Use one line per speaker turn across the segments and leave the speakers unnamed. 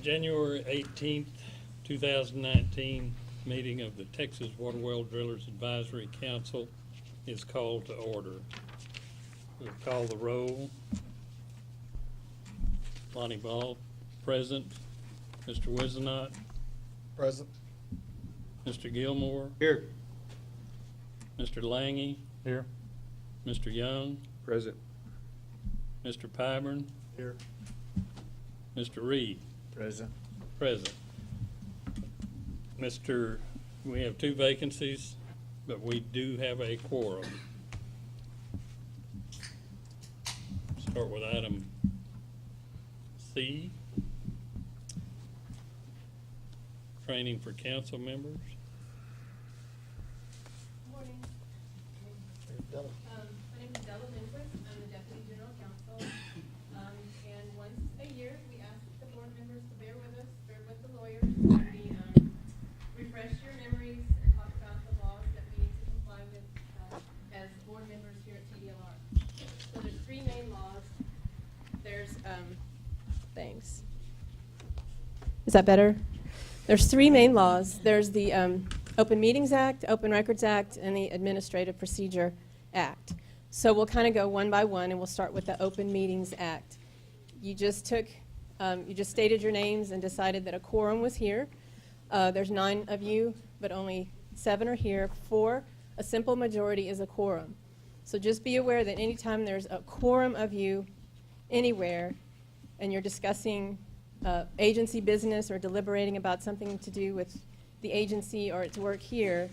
January 18th, 2019 meeting of the Texas Water Well Drillers Advisory Council is called to order. We'll call the roll. Lonnie Ball, present. Mr. Wizenot.
Present.
Mr. Gilmore.
Here.
Mr. Lange.
Here.
Mr. Young.
Present.
Mr. Pyburn.
Here.
Mr. Reed.
Present.
Present. We have 2 vacancies, but we do have a quorum. Start with item C. Training for council members.
Morning. My name is Della Lindquist. I'm the Deputy General Counsel. And once a year, we ask the board members to bear with us, bear with the lawyers, and we refresh your memories and talk about the laws that we need to comply with as board members here at TDLR. So there's 3 main laws. There's, thanks. Is that better? There's 3 main laws. There's the Open Meetings Act, Open Records Act, and the Administrative Procedure Act. So we'll kind of go one by one, and we'll start with the Open Meetings Act. You just stated your names and decided that a quorum was here. There's 9 of you, but only 7 are here. 4, a simple majority is a quorum. So just be aware that anytime there's a quorum of you anywhere, and you're discussing agency business or deliberating about something to do with the agency or its work here,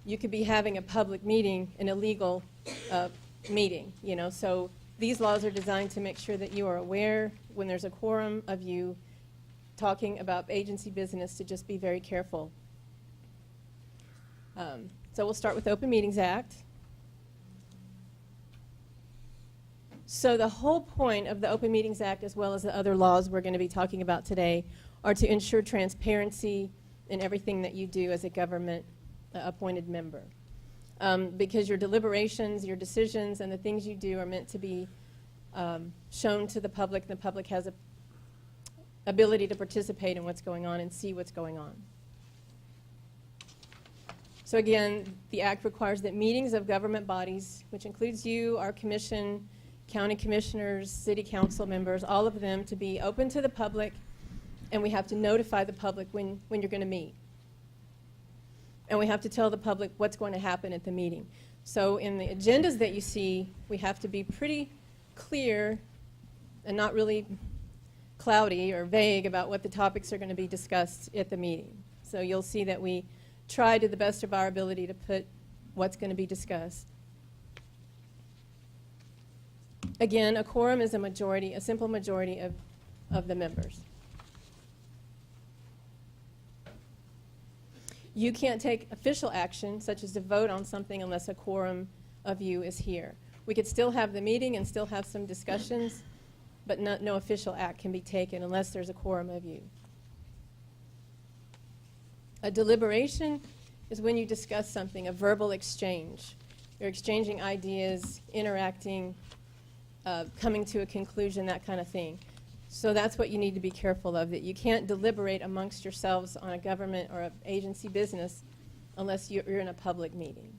you could be having a public meeting, an illegal meeting, you know. So these laws are designed to make sure that you are aware when there's a quorum of you talking about agency business to just be very careful. So we'll start with the Open Meetings Act. So the whole point of the Open Meetings Act, as well as the other laws we're going to be talking about today, are to ensure transparency in everything that you do as a government appointed member. Because your deliberations, your decisions, and the things you do are meant to be shown to the public. The public has an ability to participate in what's going on and see what's going on. So again, the Act requires that meetings of government bodies, which includes you, our commission, county commissioners, city council members, all of them, to be open to the public, and we have to notify the public when you're going to meet. And we have to tell the public what's going to happen at the meeting. So in the agendas that you see, we have to be pretty clear and not really cloudy or vague about what the topics are going to be discussed at the meeting. So you'll see that we try to the best of our ability to put what's going to be discussed. Again, a quorum is a majority, a simple majority of the members. You can't take official action, such as to vote on something, unless a quorum of you is here. We could still have the meeting and still have some discussions, but no official act can be taken unless there's a quorum of you. A deliberation is when you discuss something, a verbal exchange. You're exchanging ideas, interacting, coming to a conclusion, that kind of thing. So that's what you need to be careful of, that you can't deliberate amongst yourselves on a government or an agency business unless you're in a public meeting.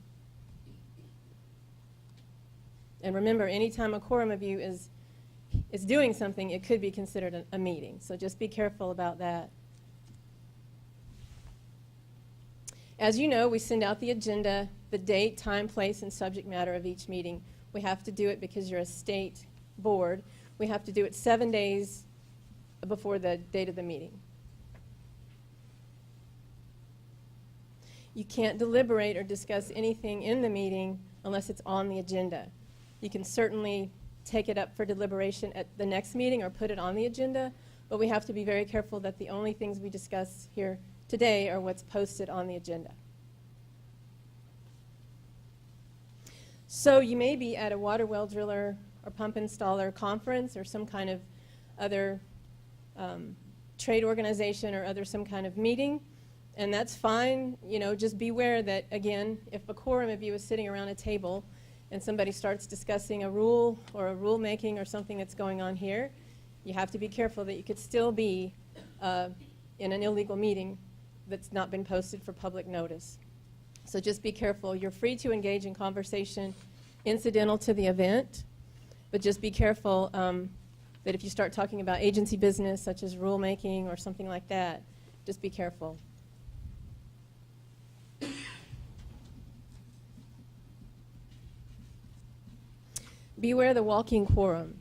And remember, anytime a quorum of you is doing something, it could be considered a meeting. So just be careful about that. As you know, we send out the agenda, the date, time, place, and subject matter of each meeting. We have to do it because you're a state board. We have to do it 7 days before the date of the meeting. You can't deliberate or discuss anything in the meeting unless it's on the agenda. You can certainly take it up for deliberation at the next meeting or put it on the agenda, but we have to be very careful that the only things we discuss here today are what's posted on the agenda. So you may be at a water well driller or pump installer conference or some kind of other trade organization or some kind of meeting, and that's fine. You know, just beware that, again, if a quorum of you is sitting around a table and somebody starts discussing a rule or a rulemaking or something that's going on here, you have to be careful that you could still be
in an illegal meeting that's not been posted for public notice. So just be careful. You're free to engage in conversation incidental to the event, but just be careful that if you start talking about agency business, such as rulemaking or something like that, just be careful. Beware the walking quorum.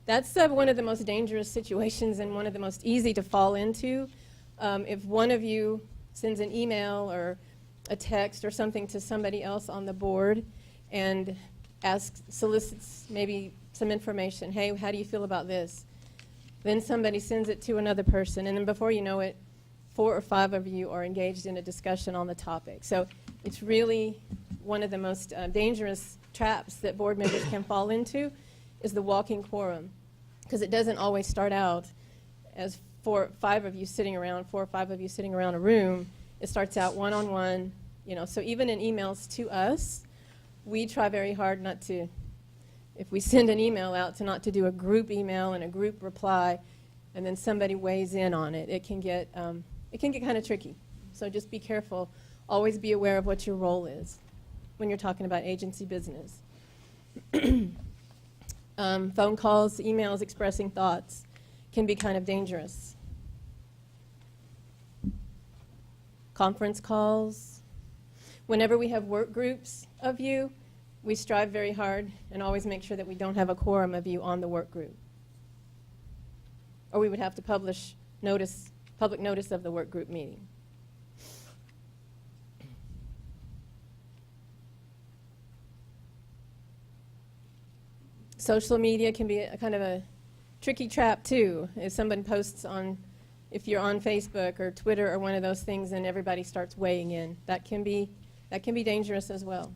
That's one of the most dangerous situations and one of the most easy to fall into. If one of you sends an email or a text or something to somebody else on the board and solicits maybe some information, hey, how do you feel about this? Then somebody sends it to another person, and then before you know it, 4 or 5 of you are engaged in a discussion on the topic. So it's really one of the most dangerous traps that board members can fall into is the walking quorum, because it doesn't always start out as 4 or 5 of you sitting around a room. It starts out one-on-one, so even in emails to us, we try very hard not to, if we send an email out, to not to do a group email and a group reply, and then somebody weighs in on it. It can get kind of tricky. So just be careful. Always be aware of what your role is when you're talking about agency business. Phone calls, emails expressing thoughts can be kind of dangerous. Conference calls. Whenever we have work groups of you, we strive very hard and always make sure that we don't have a quorum of you on the work group. Or we would have to public notice of the work group meeting. Social media can be a kind of a tricky trap too. If someone posts if you're on Facebook or Twitter or one of those things, and everybody starts weighing in, that can be dangerous as well.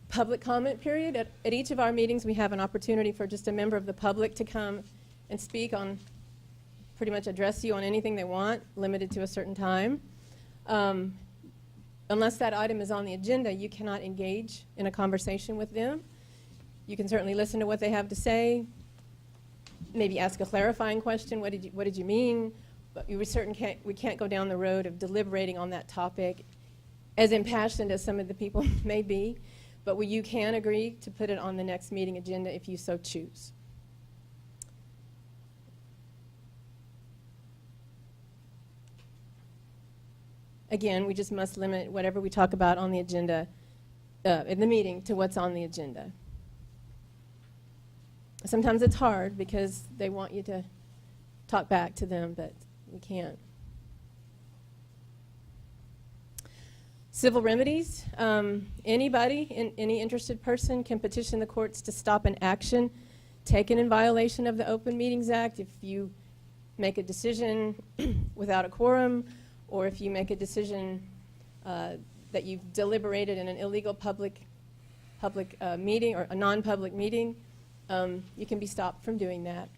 Public comment period. At each of our meetings, we have an opportunity for just a member of the public to come and speak on, pretty much address you on anything they want, limited to a certain time. Unless that item is on the agenda, you cannot engage in a conversation with them. You can certainly listen to what they have to say, maybe ask a clarifying question, what did you mean? But we can't go down the road of deliberating on that topic, as impassioned as some of the people may be, but you can agree to put it on the next meeting agenda if you so choose. Again, we just must limit whatever we talk about on the agenda in the meeting to what's on the agenda. Sometimes it's hard because they want you to talk back to them, but we can't. Civil remedies. Anybody, any interested person can petition the courts to stop an action taken in violation of the Open Meetings Act. If you make a decision without a quorum, or if you make a decision that you've deliberated in an illegal public meeting or a non-public meeting, you can be stopped from doing that.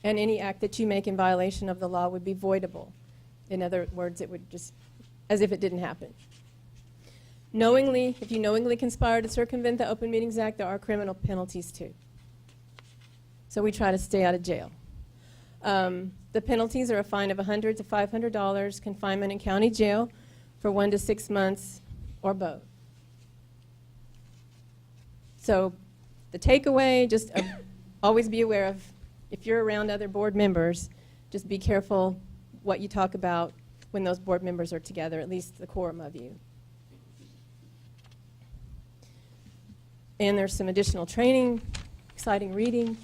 And any act that you make in violation of the law would be voidable. In other words, it would just, as if it didn't happen. If you knowingly conspire to circumvent the Open Meetings Act, there are criminal penalties too. So we try to stay out of jail. The penalties are a fine of $100 to $500, confinement in county jail for 1 to 6 months, or both. So the takeaway, just always be aware of, if you're around other board members, just be careful what you talk about when those board members are together, at least the quorum of you. And there's some additional training, exciting reading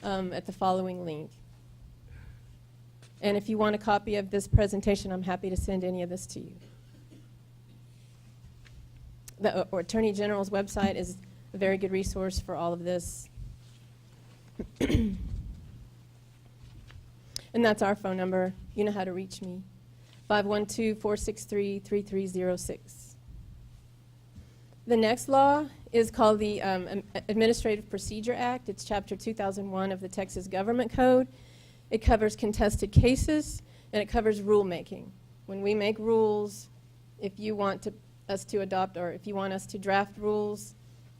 at the following link. And if you want a copy of this presentation, I'm happy to send any of this to you. The Attorney General's website is a very good resource for all of this. And that's our phone number. You know how to reach me. 512-463-3306. The next law is called the Administrative Procedure Act. It's Chapter 2001 of the Texas Government Code. It covers contested cases, and it covers rulemaking. When we make rules, if you want us to adopt, or if you want us to draft rules,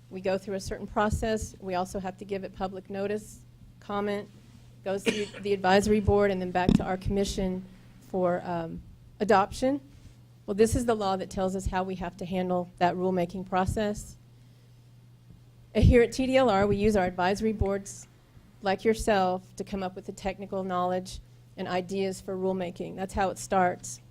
we go through a certain process. We also have to give it public notice, comment, goes through the advisory board, and then back to our commission for adoption. Well, this is the law that tells us how we have to handle that rulemaking process. Here at TDLR, we use our advisory boards, like yourself, to come up with the technical knowledge and ideas for rulemaking. That's how it starts.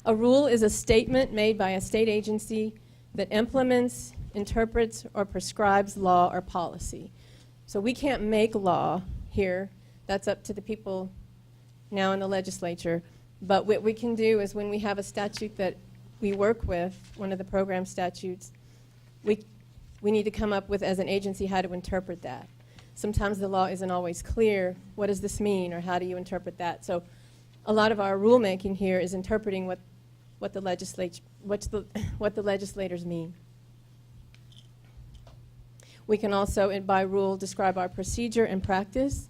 A rule is a statement made by a state agency that implements, interprets, or prescribes law or policy. So we can't make law here. That's up to the people now in the legislature. But what we can do is when we have a statute that we work with, one of the program statutes, we need to come up with, as an agency, how to interpret that. Sometimes the law isn't always clear. What does this mean, or how do you interpret that? So a lot of our rulemaking here is interpreting what the legislators mean. We can also, by rule, describe our procedure and practice.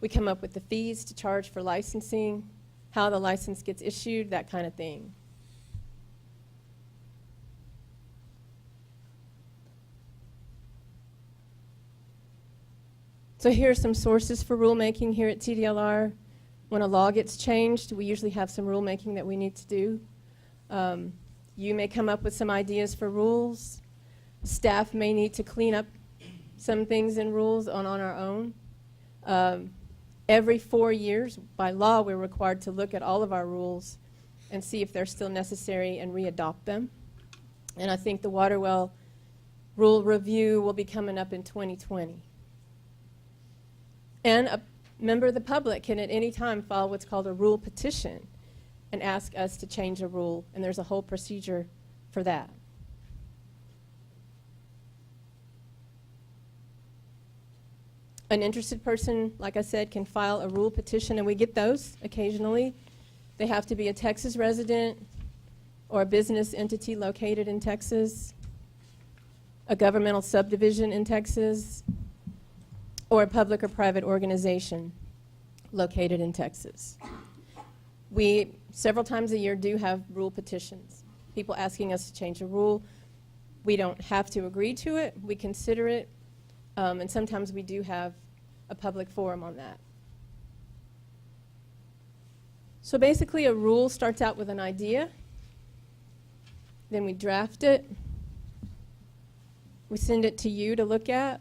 We come up with the fees to charge for licensing, how the license gets issued, that kind of thing. So here are some sources for rulemaking here at TDLR. When a law gets changed, we usually have some rulemaking that we need to do. You may come up with some ideas for rules. Staff may need to clean up some things in rules on our own. Every 4 years, by law, we're required to look at all of our rules and see if they're still necessary and re-adopt them. And I think the water well rule review will be coming up in 2020. And a member of the public can at any time file what's called a rule petition and ask us to change a rule, and there's a whole procedure for that. An interested person, like I said, can file a rule petition, and we get those occasionally. They have to be a Texas resident or a business entity located in Texas, a governmental subdivision in Texas, or a public or private organization located in Texas. We, several times a year, do have rule petitions, people asking us to change a rule. We don't have to agree to it. We consider it, and sometimes we do have a public forum on that. So basically, a rule starts out with an idea, then we draft it, we send it to you to look at,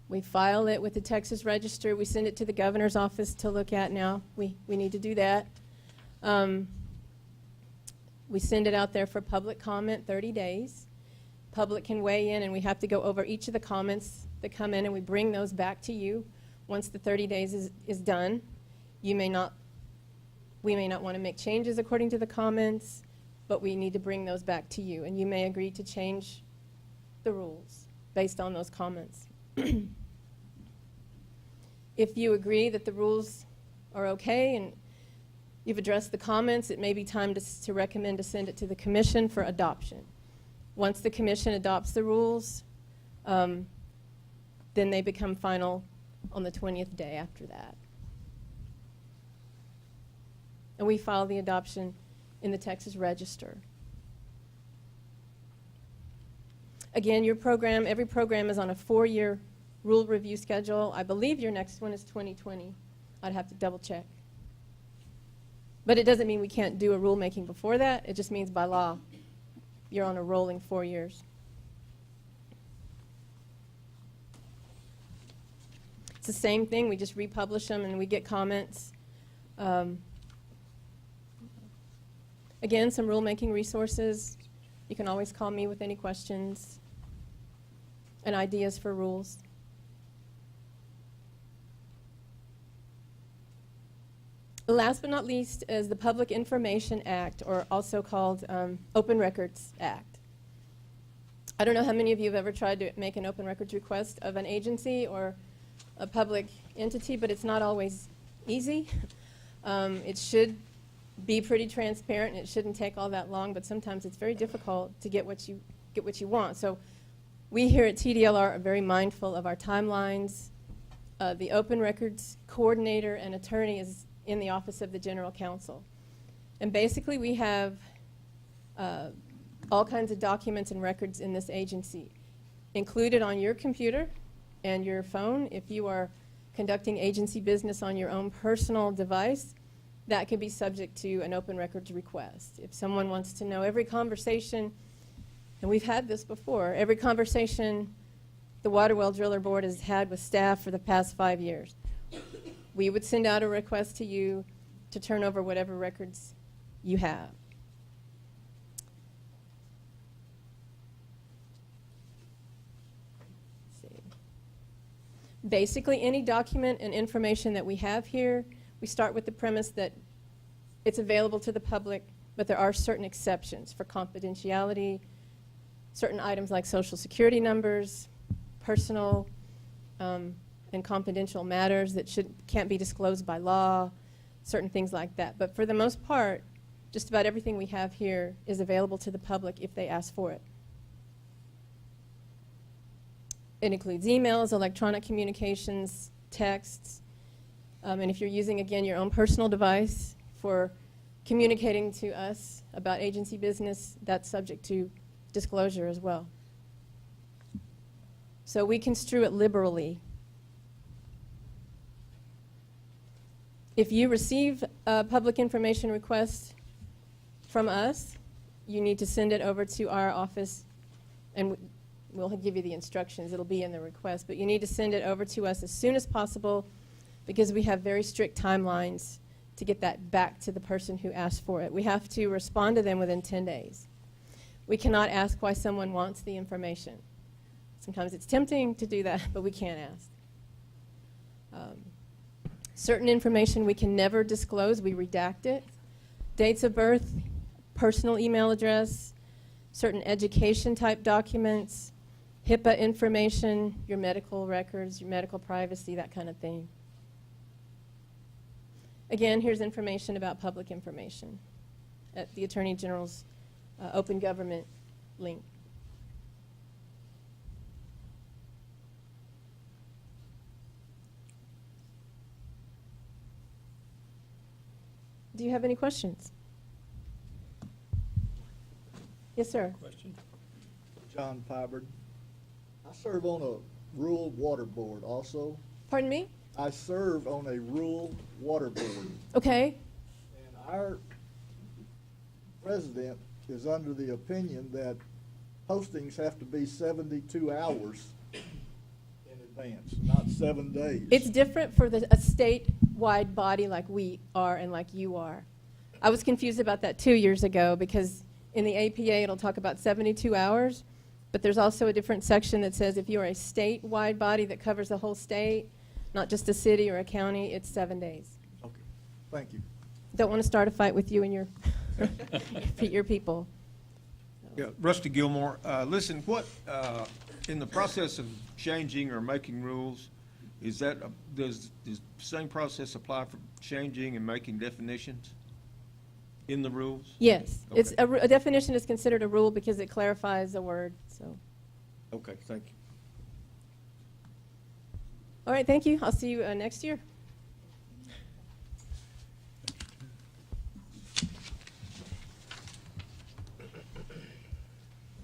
we file it with the Texas Register. We send it to the governor's office to look at now. We need to do that. We send it out there for public comment, 30 days. Public can weigh in, and we have to go over each of the comments that come in, and we bring those back to you. Once the 30 days is done, we may not want to make changes according to the comments, but we need to bring those back to you, and you may agree to change the rules based on those comments. If you agree that the rules are okay and you've addressed the comments, it may be time to recommend to send it to the commission for adoption. Once the commission adopts the rules, then they become final on the 20th day after that. And we file the adoption in the Texas Register. Again, your program, every program is on a 4-year rule review schedule. I believe your next one is 2020. I'd have to double check. But it doesn't mean we can't do a rulemaking before that. It just means by law, you're on a rolling 4 years. It's the same thing. We just republish them and we get comments. Again, some rulemaking resources. You can always call me with any questions and ideas for rules. Last but not least is the Public Information Act, or also called Open Records Act. I don't know how many of you have ever tried to make an open records request of an agency or a public entity, but it's not always easy. It should be pretty transparent, and it shouldn't take all that long, but sometimes it's very difficult to get what you want. So we here at TDLR are very mindful of our timelines. The open records coordinator and attorney is in the Office of the General Counsel. And basically, we have all kinds of documents and records in this agency, included on your computer and your phone. If you are conducting agency business on your own personal device, that can be subject to an open records request. If someone wants to know every conversation, and we've had this before, every conversation the Water Well Driller Board has had with staff for the past 5 years, we would send out a request to you to turn over whatever records you have. Let's see. Basically, any document and information that we have here, we start with the premise that it's available to the public, but there are certain exceptions for confidentiality, certain items like Social Security numbers, personal and confidential matters that can't be disclosed by law, certain things like that. But for the most part, just about everything we have here is available to the public if they ask for it. It includes emails, electronic communications, texts, and if you're using, again, your own personal device for communicating to us about agency business, that's subject to disclosure as well. So we construe it liberally. If you receive a public information request from us, you need to send it over to our office, and we'll give you the instructions. It'll be in the request, but you need to send it over to us as soon as possible because we have very strict timelines to get that back to the person who asked for it. We have to respond to them within 10 days. We cannot ask why someone wants the information. Sometimes it's tempting to do that, but we can't ask. Certain information we can never disclose, we redact it. Dates of birth, personal email address, certain education type documents, HIPAA information, your medical records, your medical privacy, that kind of thing. Again, here's information about public information at the Attorney General's Open Government link. Do you have any questions? Yes, sir.
Question?
John Pyberd. I serve on a rural water board also.
Pardon me?
I serve on a rural water board.
Okay.
And our president is under the opinion that postings have to be 72 hours in advance, not 7 days.
It's different for a statewide body like we are and like you are. I was confused about that 2 years ago because in the APA it'll talk about 72 hours, but there's also a different section that says if you're a statewide body that covers the whole state, not just a city or a county, it's 7 days.
Okay, thank you.
Don't want to start a fight with you and your your people.
Yeah, Rusty Gilmore, listen, what, in the process of changing or making rules, does the same process apply for changing and making definitions in the rules?
Yes,
Okay.
it's a definition is considered a rule because it clarifies a word. So,
Okay, thank you.
all right, thank you. I'll see you next year.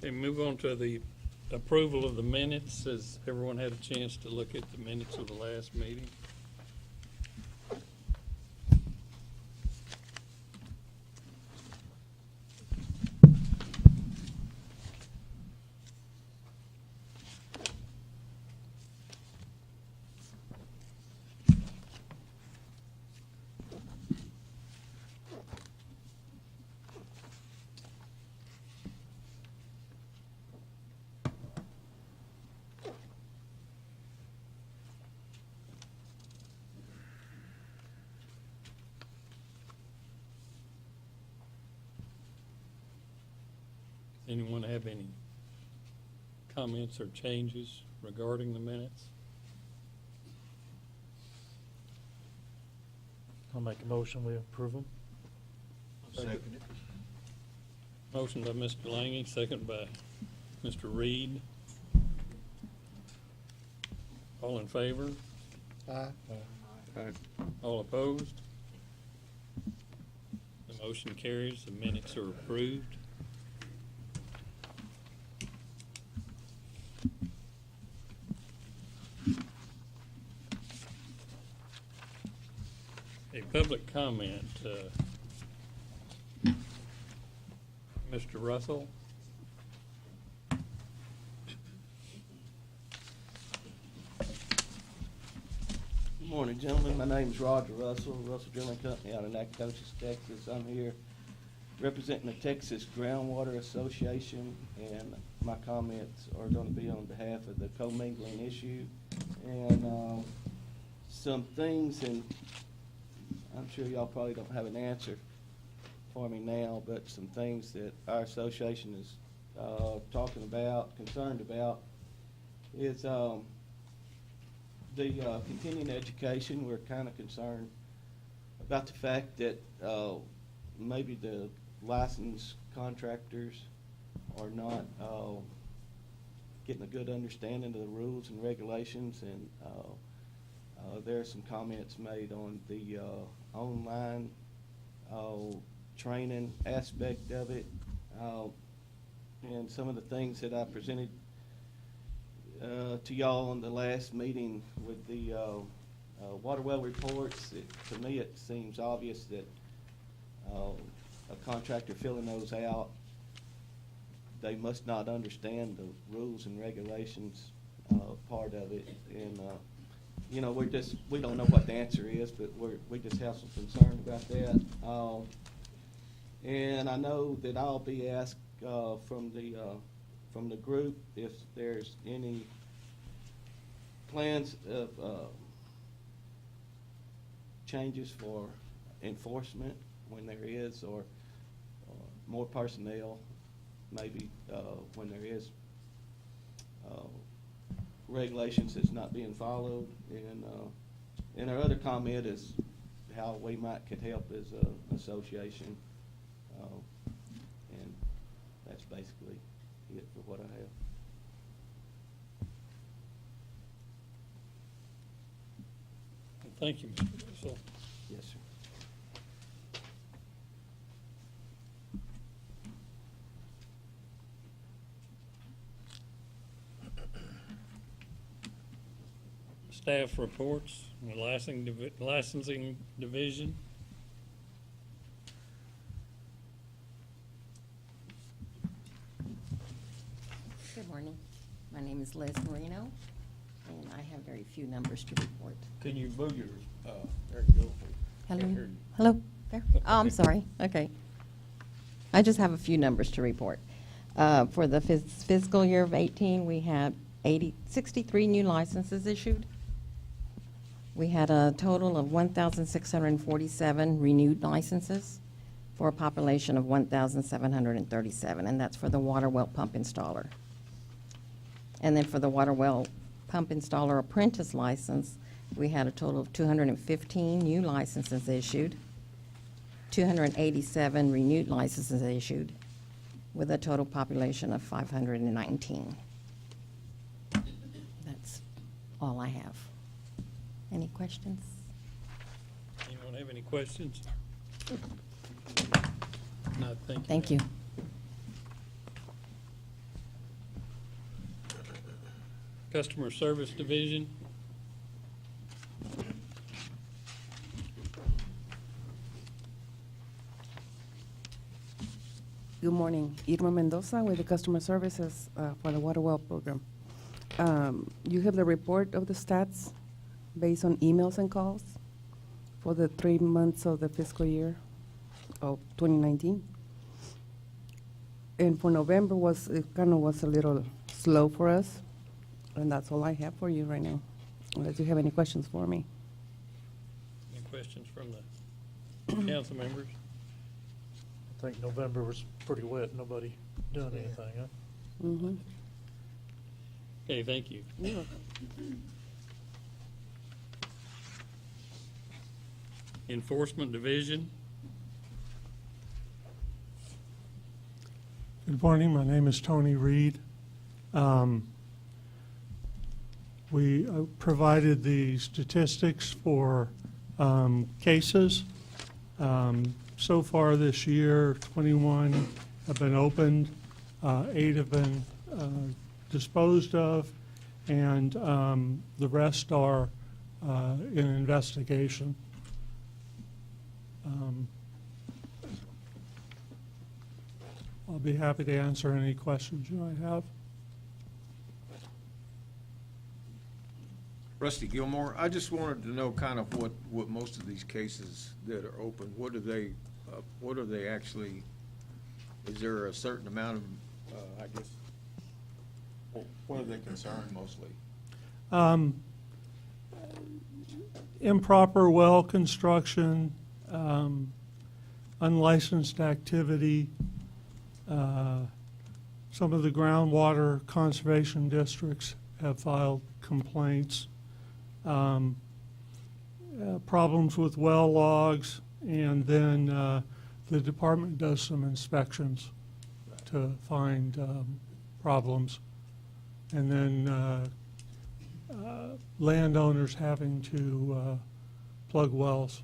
Okay, move on to the approval of the minutes. Has everyone had a chance to look at the minutes of the last meeting? Anyone have any comments or changes regarding the minutes?
I'll make a motion, we approve them.
Second it.
Motion by Mr. Lange, second by Mr. Reed. All in favor?
Aye.
All opposed? The motion carries. The minutes are approved. A public comment. Mr. Russell?
Good morning, gentlemen. My name is Roger Russell, Russell Drilling Company out of Nacogdoches, Texas. I'm here representing the Texas Groundwater Association, and my comments are going to be on behalf of the commingling issue. And some things, and I'm sure y'all probably don't have an answer for me now, but some things that our association is talking about, concerned about, is the continuing education. We're kind of concerned about the fact that maybe the licensed contractors are not getting a good understanding of the rules and regulations, and there are some comments made on the online training aspect of it, and some of the things that I presented to y'all on the last meeting with the water well reports. To me, it seems obvious that a contractor filling those out, they must not understand the rules and regulations part of it. And you know, we don't know what the answer is, but we just have some concern about that. And I know that I'll be asked from the group if there's any plans of changes for enforcement when there is, or more personnel, maybe when there is regulations that's not being followed. And our other comment is how we could help as an association. And that's basically it for what I have.
Thank you, Mr. Russell.
Yes, sir.
Staff reports, the licensing division.
Good morning. My name is Liz Marino, and I have very few numbers to report.
Can you move your, there you go.
Hello?
Can't hear you.
Hello? There? Oh, I'm sorry. Okay. I just have a few numbers to report. For the fiscal year of 18, we had 63 new licenses issued. We had a total of 1,647 renewed licenses for a population of 1,737, and that's for the water well pump installer. And then for the water well pump installer apprentice license, we had a total of 215 new licenses issued, 287 renewed licenses issued, with a total population of 519. That's all I have. Any questions?
Anyone have any questions? No, thank you.
Thank you.
Customer service division.
Good morning. Irma Mendoza with the Customer Services for the Water Well Program. You have the report of the stats based on emails and calls for the 3 months of the fiscal year of 2019. And for November, it kind of was a little slow for us, and that's all I have for you right now, unless you have any questions for me.
Any questions from the council members?
I think November was pretty wet, nobody doing anything, huh?
Mm-hmm.
Okay, thank you.
You're welcome.
Enforcement division.
Good morning. My name is Tony Reed. We provided the statistics for cases. so far this year, 21 have been opened, 8 have been disposed of, and the rest are in investigation. I'll be happy to answer any questions you might have.
Rusty Gilmore, I just wanted to know kind of what most of these cases that are open, what are they actually, is there a certain amount of, I guess, what are they concerned mostly?
Improper well construction, unlicensed activity, some of the groundwater conservation districts have filed complaints, problems with well logs, and then the department does some inspections to find problems. And then landowners having to plug wells.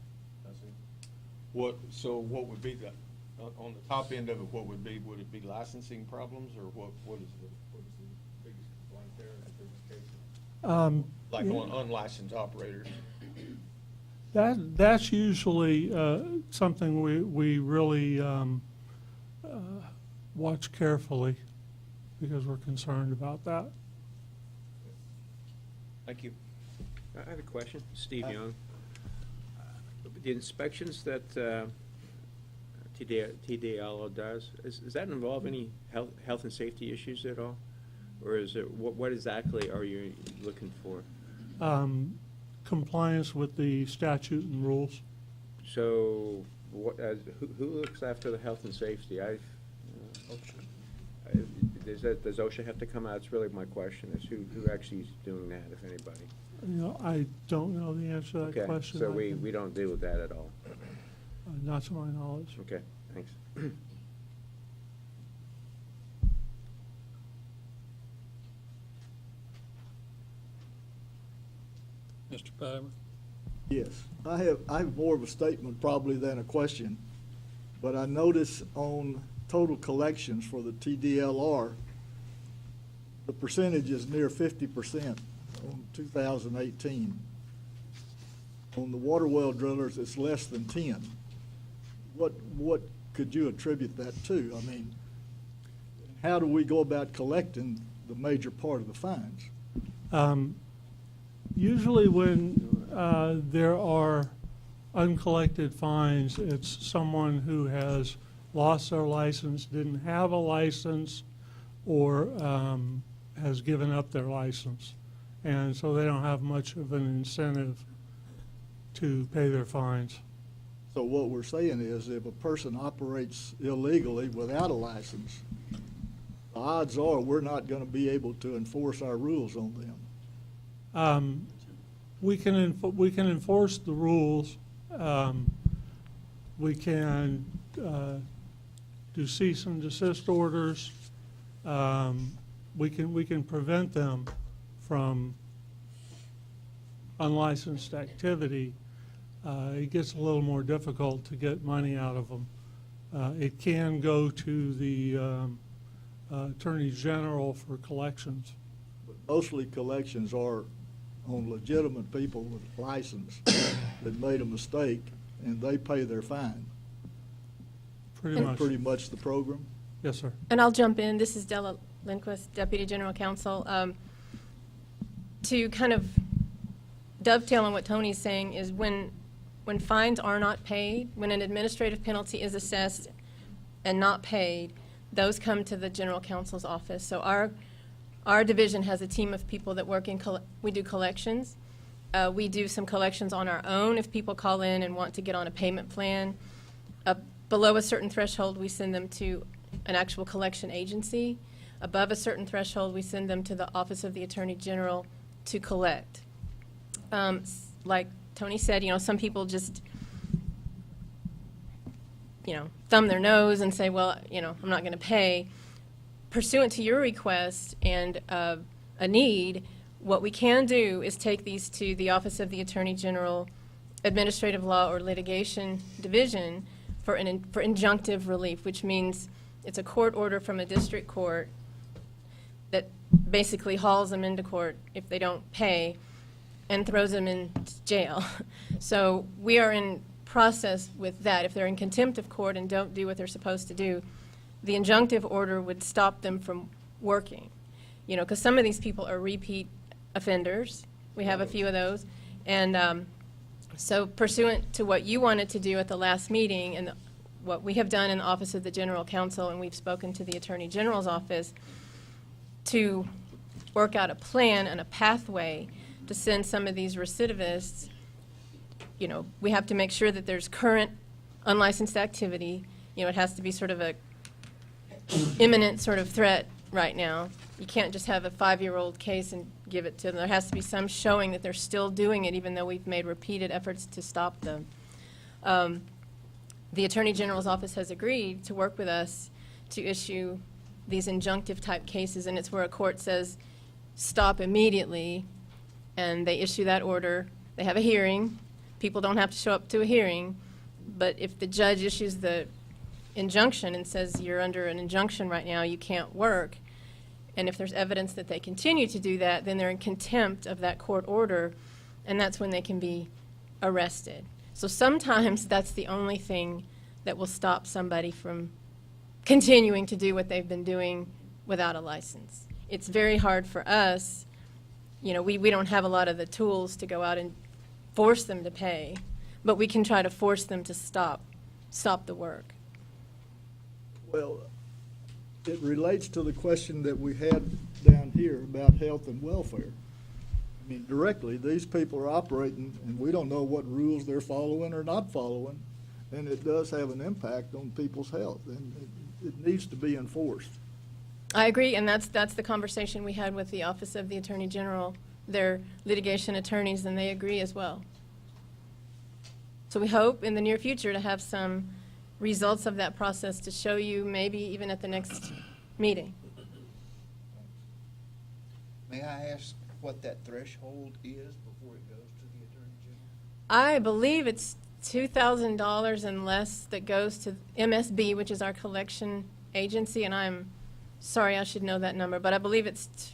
So what would be the, on the top end of it, would it be licensing problems, or what is the biggest complaint there in cases? Like on unlicensed operators?
That's usually something we really watch carefully because we're concerned about that.
Thank you.
I have a question, Steve Young. The inspections that TDLO does, does that involve any health and safety issues at all? Or is it, what exactly are you looking for?
Compliance with the statute and rules.
So, who looks after the health and safety? Does OSHA have to come out? It's really my question, is who actually is doing that, if anybody?
You know, I don't know the answer to that
Okay,
question.
so we don't deal with that at all?
Not to my knowledge.
Okay, thanks.
Mr. Piper?
Yes, I have more of a statement probably than a question, but I notice on total collections for the TDLR, the percentage is near 50% on 2018. On the water well drillers, it's less than 10. What could you attribute that to? I mean, how do we go about collecting the major part of the fines?
Usually when there are uncollected fines, it's someone who has lost their license, didn't have a license, or has given up their license. And so they don't have much of an incentive to pay their fines.
So what we're saying is if a person operates illegally without a license, the odds are we're not going to be able to enforce our rules on them.
We can enforce the rules. We can do cease and desist orders. We can prevent them from unlicensed activity. It gets a little more difficult to get money out of them. It can go to the Attorney General for collections.
But mostly collections are on legitimate people with a license that made a mistake, and they pay their fine.
Pretty much.
Pretty much the program?
Yes, sir.
And I'll jump in. This is Della Lindquist, Deputy General Counsel. To kind of dovetail on what Tony's saying is when fines are not paid, when an administrative penalty is assessed and not paid, those come to the General Counsel's office. So our division has a team of people that work in, we do collections. We do some collections on our own if people call in and want to get on a payment plan. Below a certain threshold, we send them to an actual collection agency. Above a certain threshold, we send them to the Office of the Attorney General to collect. Like Tony said, you know, some people just, you know, thumb their nose and say, well, you know, I'm not going to pay. Pursuant to your request and a need, what we can do is take these to the Office of the Attorney General Administrative Law or Litigation Division for injunctive relief, which means it's a court order from a district court that basically hauls them into court if they don't pay and throws them in jail. So we are in process with that. If they're in contempt of court and don't do what they're supposed to do, the injunctive order would stop them from working. You know, because some of these people are repeat offenders. We have a few of those. And so pursuant to what you wanted to do at the last meeting and what we have done in the Office of the General Counsel, and we've spoken to the Attorney General's office to work out a plan and a pathway to send some of these recidivists. You know, we have to make sure that there's current unlicensed activity. You know, it has to be sort of a imminent sort of threat right now. You can't just have a 5-year-old case and give it to them. There has to be some showing that they're still doing it, even though we've made repeated efforts to stop them. The Attorney General's office has agreed to work with us to issue these injunctive type cases, and it's where a court says, stop immediately, and they issue that order. They have a hearing. People don't have to show up to a hearing, but if the judge issues the injunction and says you're under an injunction right now, you can't work, and if there's evidence that they continue to do that, then they're in contempt of that court order, and that's when they can be arrested. So sometimes that's the only thing that will stop somebody from continuing to do what they've been doing without a license. It's very hard for us. You know, we don't have a lot of the tools to go out and force them to pay, but we can try to force them to stop the work.
Well, it relates to the question that we had down here about health and welfare. I mean, directly, these people are operating, and we don't know what rules they're following or not following, and it does have an impact on people's health, and it needs to be enforced.
I agree, and that's the conversation we had with the Office of the Attorney General, their litigation attorneys, and they agree as well. So we hope in the near future to have some results of that process to show you, maybe even at the next meeting.
May I ask what that threshold is before it goes to the Attorney General?
I believe it's $2,000 and less that goes to MSB, which is our collection agency, and I'm sorry, I should know that number, but I believe it's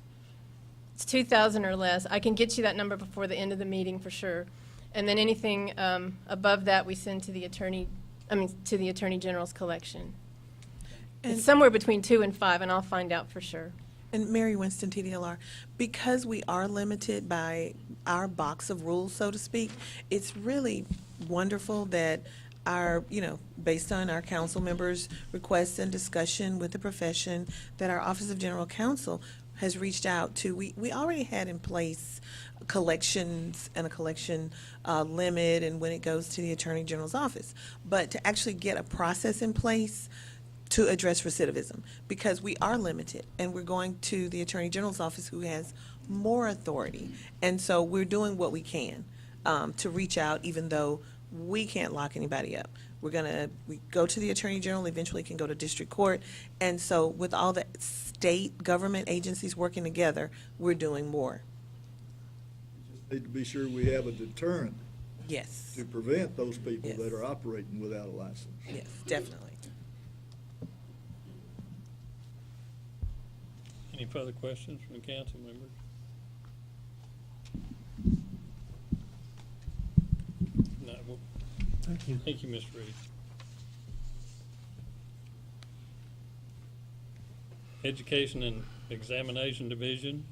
$2,000 or less. I can get you that number before the end of the meeting for sure. And then anything above that we send to the Attorney General's collection.
And
It's somewhere between 2 and 5, and I'll find out for sure.
And Mary Winston, TDLR, because we are limited by our box of rules, so to speak, it's really wonderful that our, based on our council members' requests and discussion with the profession, that our Office of General Counsel has reached out to. We already had in place collections and a collection limit and when it goes to the Attorney General's office. But to actually get a process in place to address recidivism, because we are limited and we're going to the Attorney General's office who has more authority. And so we're doing what we can to reach out, even though we can't lock anybody up. We go to the Attorney General, eventually can go to district court. And so with all the state government agencies working together, we're doing more.
We just need to be sure we have a deterrent
Yes.
to prevent those people
Yes.
that are operating without a license.
Yes, definitely.
Any further questions from the council members? No. Well,
Thank you.
thank you, Ms. Reed. Education and Examination Division.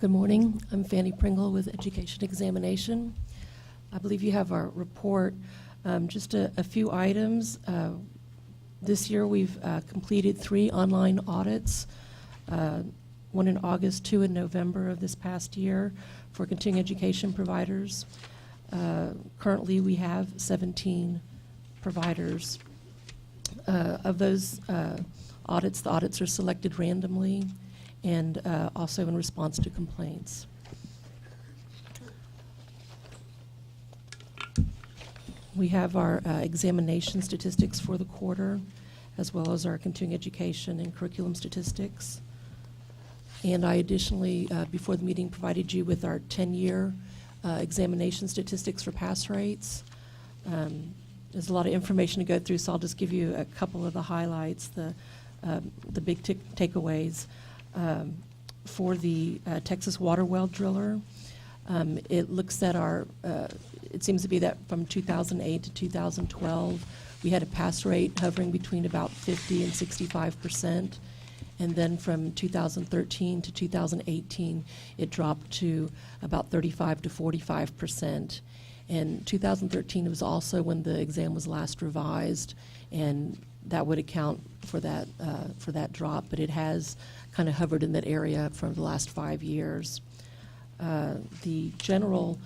Good morning. I'm Fanny Pringle with Education Examination. I believe you have our report. Just a few items. This year we've completed 3 online audits, one in August, 2 in November of this past year for continuing education providers. Currently we have 17 providers. Of those audits, the audits are selected randomly and also in response to complaints. We have our examination statistics for the quarter. as well as our continuing education and curriculum statistics. And I additionally, before the meeting, provided you with our 10-year examination statistics for pass rates. There's a lot of information to go through, so I'll just give you a couple of the highlights, the big takeaways. For the Texas water well driller, it looks at our, it seems to be that from 2008 to 2012, we had a pass rate hovering between about 50 and 65%. And then from 2013 to 2018, it dropped to about 35 to 45%. And 2013 was also when the exam was last revised, and that would account for that drop. But it has kind of hovered in that area for the last 5 years. The general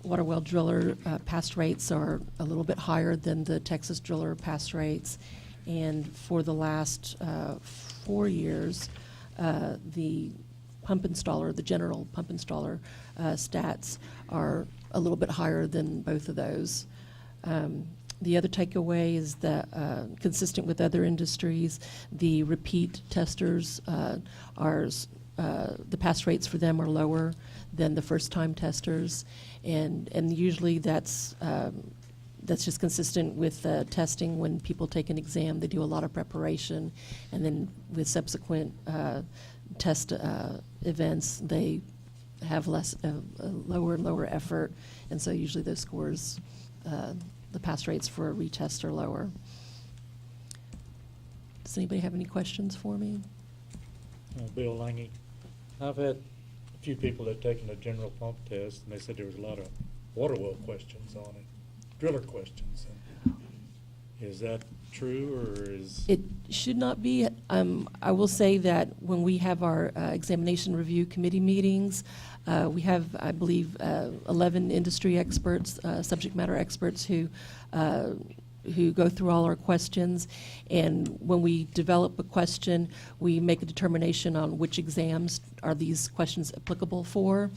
water well driller pass rates are a little bit higher than the Texas driller pass rates. And for the last 4 years, the pump installer, the general pump installer stats are a little bit higher than both of those. The other takeaway is that, consistent with other industries, the repeat testers the pass rates for them are lower than the first-time testers, and usually that's just consistent with testing. When people take an exam, they do a lot of preparation, and then with subsequent test events, they have lower and lower effort, and so usually those scores, the pass rates for a retest are lower. Does anybody have any questions for me?
Bill Lange. I've had a few people that have taken a general pump test, and they said there was a lot of water well questions on it, driller questions. Is that true, or is...
It should not be. I will say that when we have our examination review committee meetings, we have, I believe, 11 industry experts, subject matter experts who go through all our questions. And when we develop a question, we make a determination on which exams are these questions applicable for.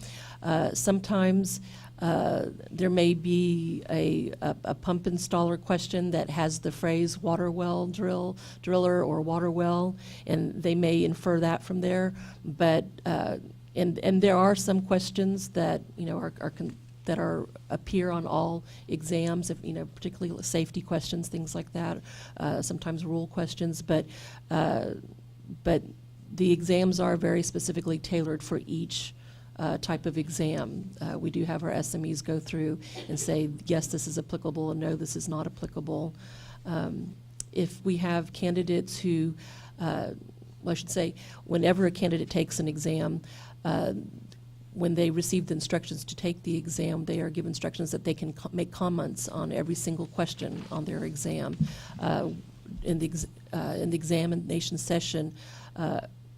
Sometimes there may be a pump installer question that has the phrase water well driller or water well, and they may infer that from there. But and there are some questions that appear on all exams, if particularly safety questions, things like that. Sometimes rule questions, but the exams are very specifically tailored for each type of exam. We do have our SMEs go through and say, yes, this is applicable, and no, this is not applicable. If we have candidates who, well, I should say, whenever a candidate takes an exam, when they receive the instructions to take the exam, they are given instructions that they can make comments on every single question on their exam. In the examination session,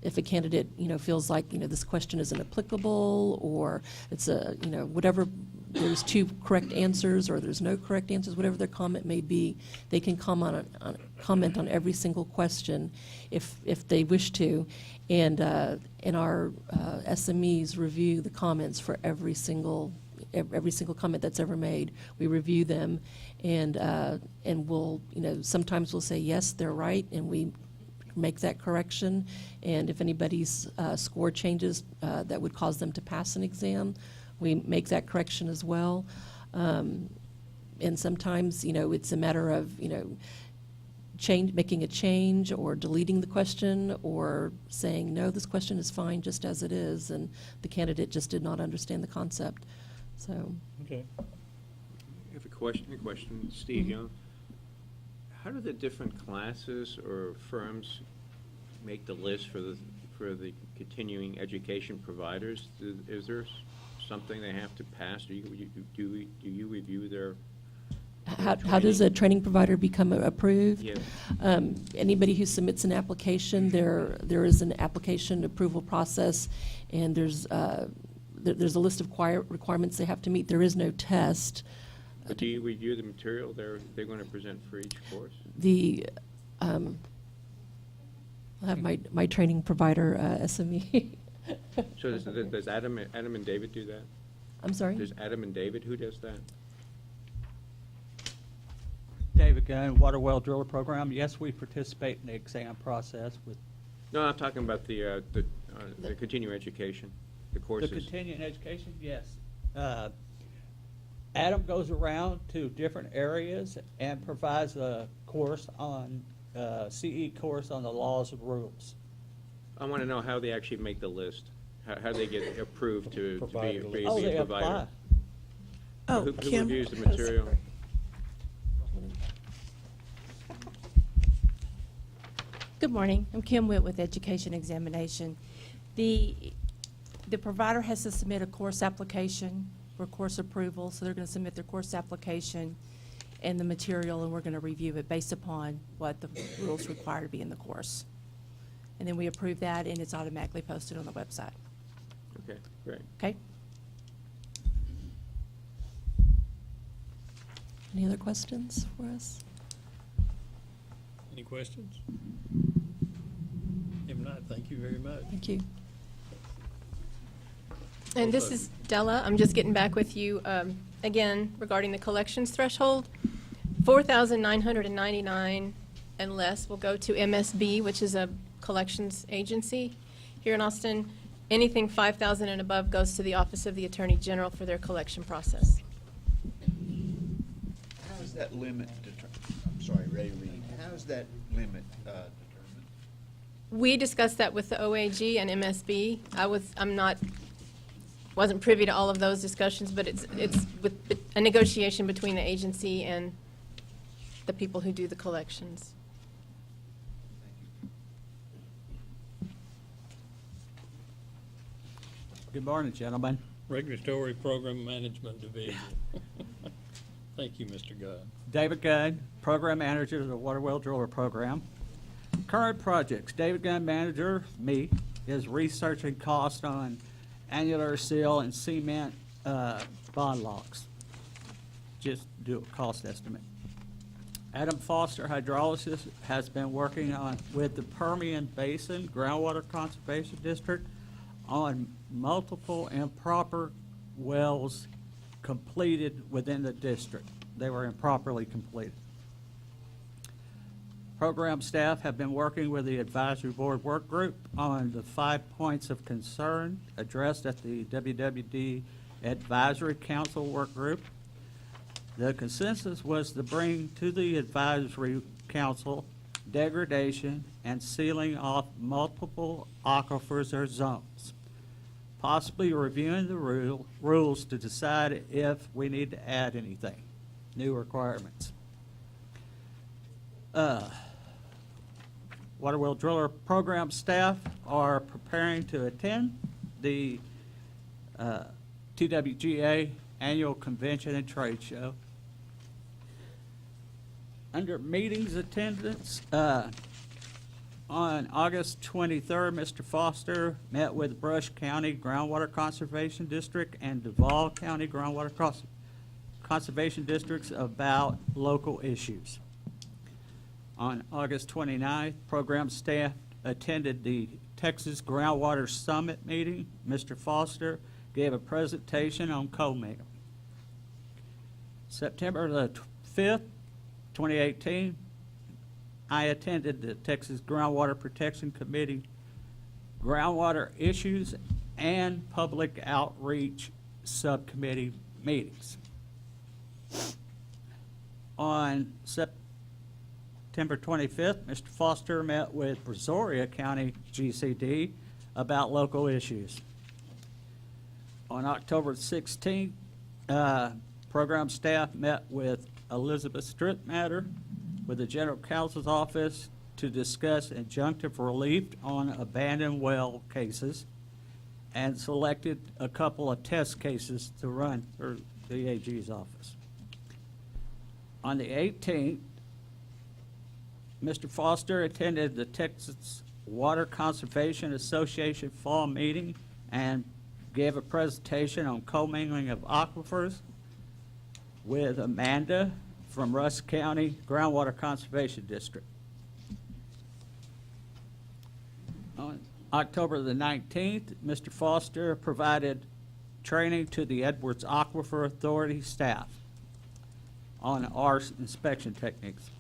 if a candidate, feels like, this question isn't applicable, or it's whatever, there's two correct answers, or there's no correct answers, whatever their comment may be, they can comment on every single question if they wish to, and our SMEs review the comments for every single comment that's ever made. We review them, and we'll, sometimes we'll say, yes, they're right, and we make that correction. And if anybody's score changes that would cause them to pass an exam, we make that correction as well. And sometimes, it's a matter of, making a change, or deleting the question, or saying, no, this question is fine just as it is, and the candidate just did not understand the concept. So.
Okay.
I have a question, Steve Young. How do the different classes or firms make the list for the continuing education providers? Is there something they have to pass? Do you review their
How does a training provider become approved?
Yeah.
Anybody who submits an application, there is an application approval process, and there's a list of requirements they have to meet. There is no test.
But do you review the material they're going to present for each course?
I'll have my training provider, SME.
So does Adam and David do that?
I'm sorry?
Does Adam and David, who does that?
David Gunn, Water Well Driller Program. Yes, we participate in the exam process with
No, I'm talking about the continuing education, the courses.
the continuing education. Yes. Adam goes around to different areas and provides a course on, CE course on the laws and rules.
I want to know how they actually make the list. How they get approved to
Provide
be
the
a
list.
Oh, they
provider.
apply.
Oh,
Who
Kim.
reviews the material?
Good morning. I'm Kim Witt with Education Examination. The provider has to submit a course application for course approval, so they're going to submit their course application and the material, and we're going to review it based upon what the rules require to be in the course. And then we approve that, and it's automatically posted on the website.
Okay, great.
Okay?
Any other questions for us?
Any questions? If not, thank you very much.
Thank you.
And this is Della. I'm just getting back with you again regarding the collections threshold. 4,999 and less will go to MSB, which is a collections agency here in Austin. Anything 5,000 and above goes to the Office of the Attorney General for their collection process.
How is that limit I'm sorry, Ray Reed. How is that limit determined?
We discussed that with the OAG and MSB. Wasn't privy to all of those discussions, but it's with a negotiation between the agency and the people who do the collections.
Good morning, gentlemen.
Regulatory Program Management Division. Thank you, Mr. Gunn.
David Gunn, Program Manager of the Water Well Driller Program. Current projects, David Gunn, Manager, me, is researching cost on annular seal and cement bond locks. Just do a cost estimate. Adam Foster, Hydrolysis, has been working with the Permian Basin Groundwater Conservation District on multiple improper wells completed within the district. They were improperly completed. Program staff have been working with the advisory board work group on the 5 points of concern addressed at the WWD Advisory Council work group. The consensus was to bring to the advisory council degradation and sealing off multiple aquifers or zones, possibly reviewing the rules to decide if we need to add anything, new requirements. Water Well Driller Program staff are preparing to attend the TWGA Annual Convention and Trade Show. Under meetings attendance, on August 23rd, Mr. Foster met with Brush County Groundwater Conservation District and Duval County Groundwater Conservation Districts about local issues. On August 29th, program staff attended the Texas Groundwater Summit meeting. Mr. Foster gave a presentation on co-mingling. September the 5th, 2018, I attended the Texas Groundwater Protection Committee groundwater issues and public outreach subcommittee meetings. On September 25th, Mr. Foster met with Brazoria County GCD about local issues. On October 16th, program staff met with Elizabeth Strittmatter with the General Counsel's Office to discuss injunctive relief on abandoned well cases and selected a couple of test cases to run through the AG's office. On the 18th, Mr. Foster attended the Texas Water Conservation Association fall meeting and gave a presentation on commingling of aquifers with Amanda from Russ County Groundwater Conservation District. On October the 19th, Mr. Foster provided training to the Edwards Aquifer Authority staff. on our inspection techniques.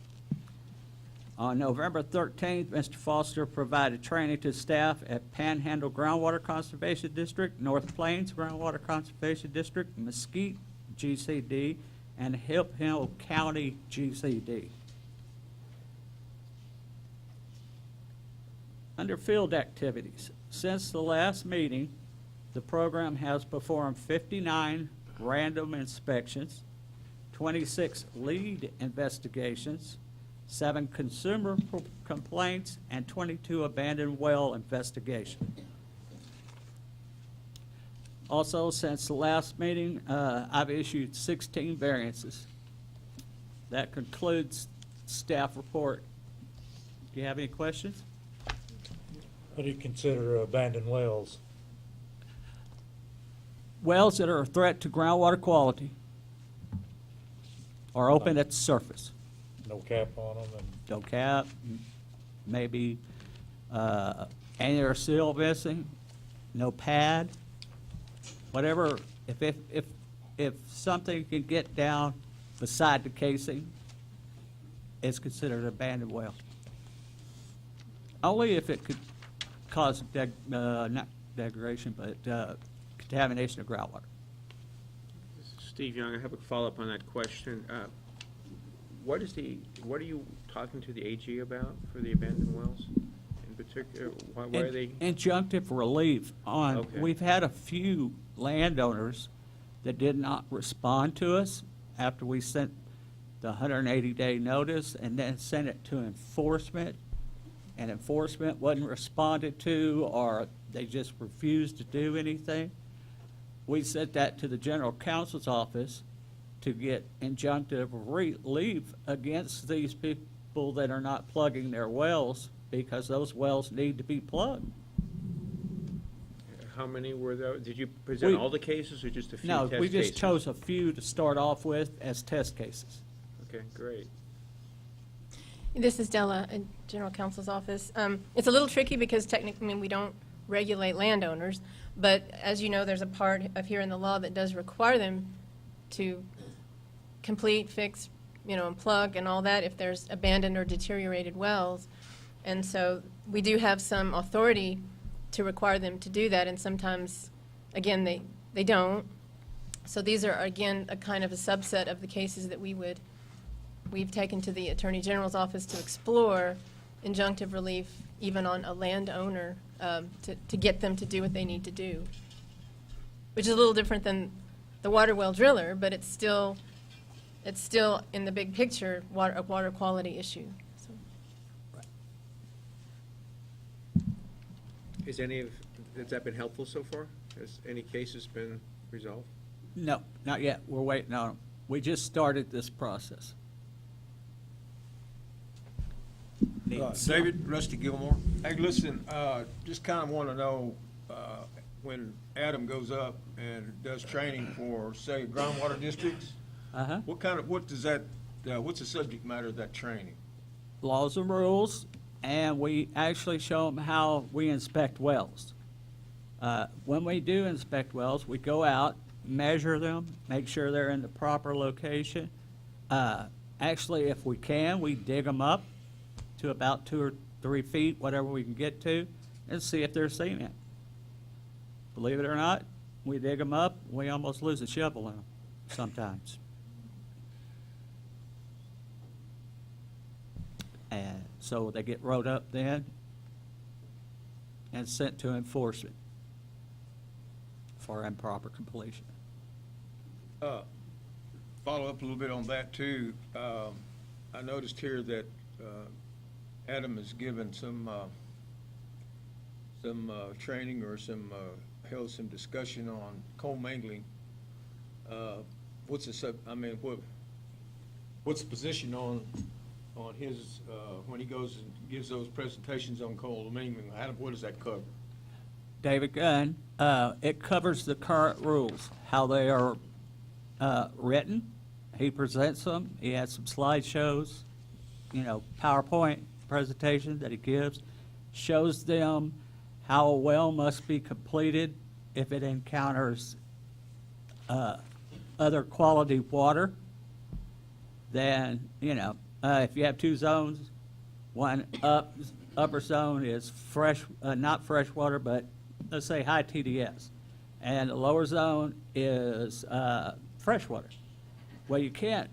On November 13th, Mr. Foster provided training to staff at Panhandle Groundwater Conservation District, North Plains Groundwater Conservation District, Mesquite GCD, and Hip Hill County GCD. Under field activities, since the last meeting, the program has performed 59 random inspections, 26 lead investigations, 7 consumer complaints, and 22 abandoned well investigations. Also, since the last meeting, I've issued 16 variances. That concludes staff report. Do you have any questions?
What do you consider abandoned wells?
Wells that are a threat to groundwater quality are open at the surface.
No cap on them? And
No cap, maybe annular seal missing, no pad, whatever. If something can get down beside the casing, it's considered an abandoned well. Only if it could cause not degradation, but contamination of groundwater.
Steve Young, I have a follow-up on that question. What are you talking to the AG about for the abandoned wells in particular? Why are they?
Injunctive relief on,
Okay.
We've had a few landowners that did not respond to us after we sent the 180-day notice and then sent it to enforcement, and enforcement wasn't responded to, or they just refused to do anything. We sent that to the general counsel's office to get injunctive relief against these people that are not plugging their wells, because those wells need to be plugged.
How many were there? Did you present all the cases or just a few
No,
test
we just
cases?
chose a few to start off with as test cases.
Okay, great.
This is Della in General Counsel's office. It's a little tricky because technically we don't regulate landowners, but as you know, there's a part of here in the law that does require them to complete, fix, and plug and all that if there's abandoned or deteriorated wells. And so we do have some authority to require them to do that, and sometimes, again, they don't. So these are, again, a kind of a subset of the cases that we've taken to the Attorney General's office to explore injunctive relief even on a landowner to get them to do what they need to do, which is a little different than the water well driller, but it's still in the big picture a water quality issue. So.
Has that been helpful so far? Has any cases been resolved?
No, not yet. We're waiting on them. We just started this process.
David, Rusty Gilmore. Hey, listen, just kind of want to know, when Adam goes up and does training for, say, groundwater districts, what's the subject matter of that training?
Laws and rules, and we actually show them how we inspect wells. When we do inspect wells, we go out, measure them, make sure they're in the proper location. Actually, if we can, we dig them up to about 2 or 3 feet, whatever we can get to, and see if there's cement. Believe it or not, we dig them up, we almost lose a shovel in them sometimes. And so they get wrote up then and sent to enforcement for improper completion.
Follow up a little bit on that too. I noticed here that Adam has given some training or held some discussion on commingling. What's the position on his when he goes and gives those presentations on commingling? What does that cover?
David Gunn, it covers the current rules, how they are written. He presents them. He has some slideshows, PowerPoint presentation that he gives, shows them how a well must be completed if it encounters other quality water, then, if you have two zones, one upper zone is not fresh water, but let's say high TDS, and the lower zone is freshwater. Well, you can't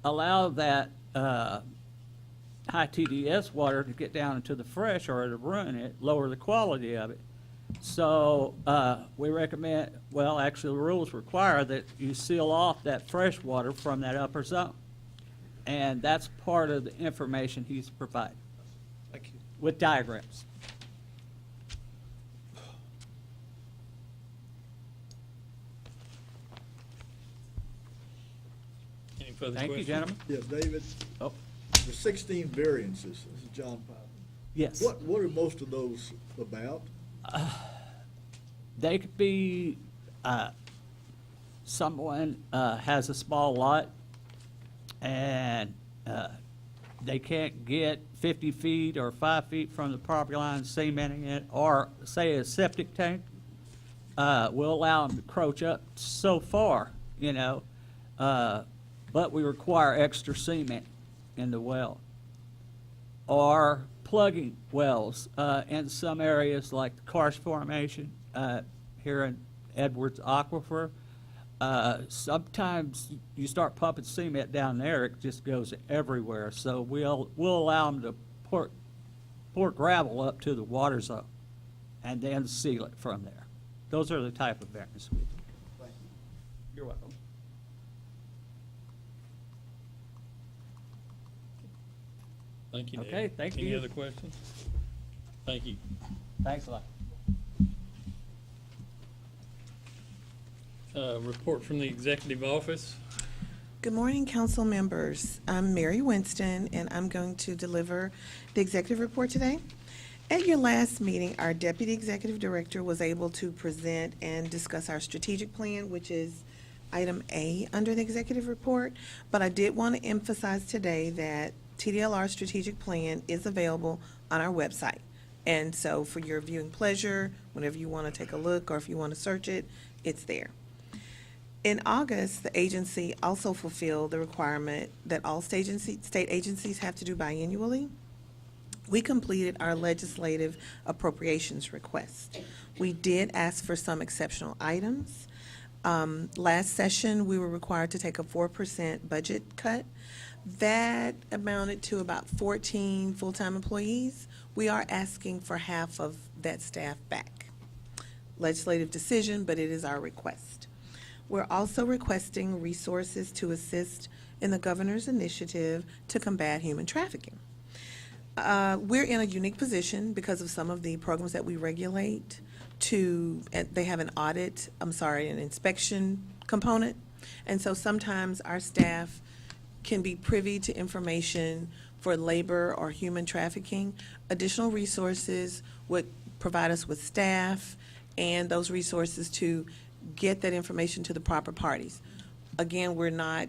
allow that high TDS water to get down into the fresh, or it'll ruin it, lower the quality of it. So we recommend, well, actually the rules require that you seal off that fresh water from that upper zone. And that's part of the information he's provided.
Thank you.
With diagrams.
Any further
Thank you,
questions?
gentlemen.
Yes, David,
Oh,
the 16 variances, this is John Piper.
yes.
What are most of those about?
They could be, someone has a small lot and they can't get 50 feet or 5 feet from the property line cementing it, or say a septic tank, we'll allow them to encroach up so far, but we require extra cement in the well. Or plugging wells in some areas like the Karst Formation here in Edwards Aquifer. Sometimes you start pumping cement down there, it just goes everywhere. So we'll allow them to pour gravel up to the water zone and then seal it from there. Those are the type of variants we do.
Thank you.
You're welcome.
Thank you, David.
Okay, thank
Any
you.
other questions? Thank you.
Thanks a lot.
Report from the executive office.
Good morning, council members. I'm Mary Winston, and I'm going to deliver the executive report today. At your last meeting, our deputy executive director was able to present and discuss our strategic plan, which is item A under the executive report. But I did want to emphasize today that TDLR strategic plan is available on our website. And so for your viewing pleasure, whenever you want to take a look or if you want to search it, it's there. In August, the agency also fulfilled the requirement that all state agencies have to do biannually. We completed our legislative appropriations request. We did ask for some exceptional items. Last session, we were required to take a 4% budget cut. That amounted to about 14 full-time employees. We are asking for half of that staff back. Legislative decision, but it is our request. We're also requesting resources to assist in the governor's initiative to combat human trafficking. We're in a unique position because of some of the programs that we regulate they have an inspection component. And so sometimes our staff can be privy to information for labor or human trafficking. Additional resources would provide us with staff and those resources to get that information to the proper parties. Again, we're not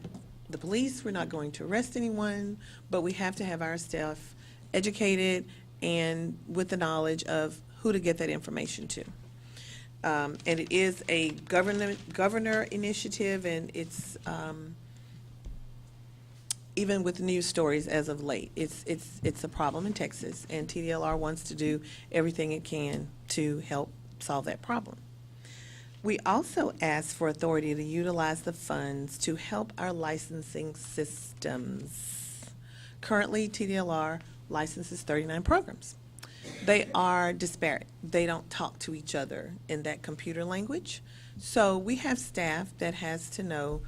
the police, we're not going to arrest anyone, but we have to have our staff educated and with the knowledge of who to get that information to. And it is a governor initiative, and it's even with news stories as of late, it's a problem in Texas, and TDLR wants to do everything it can to help solve that problem. We also asked for authority to utilize the funds to help our licensing systems. Currently, TDLR licenses 39 programs. They are disparate. They don't talk to each other in that computer language. So we have staff that has to know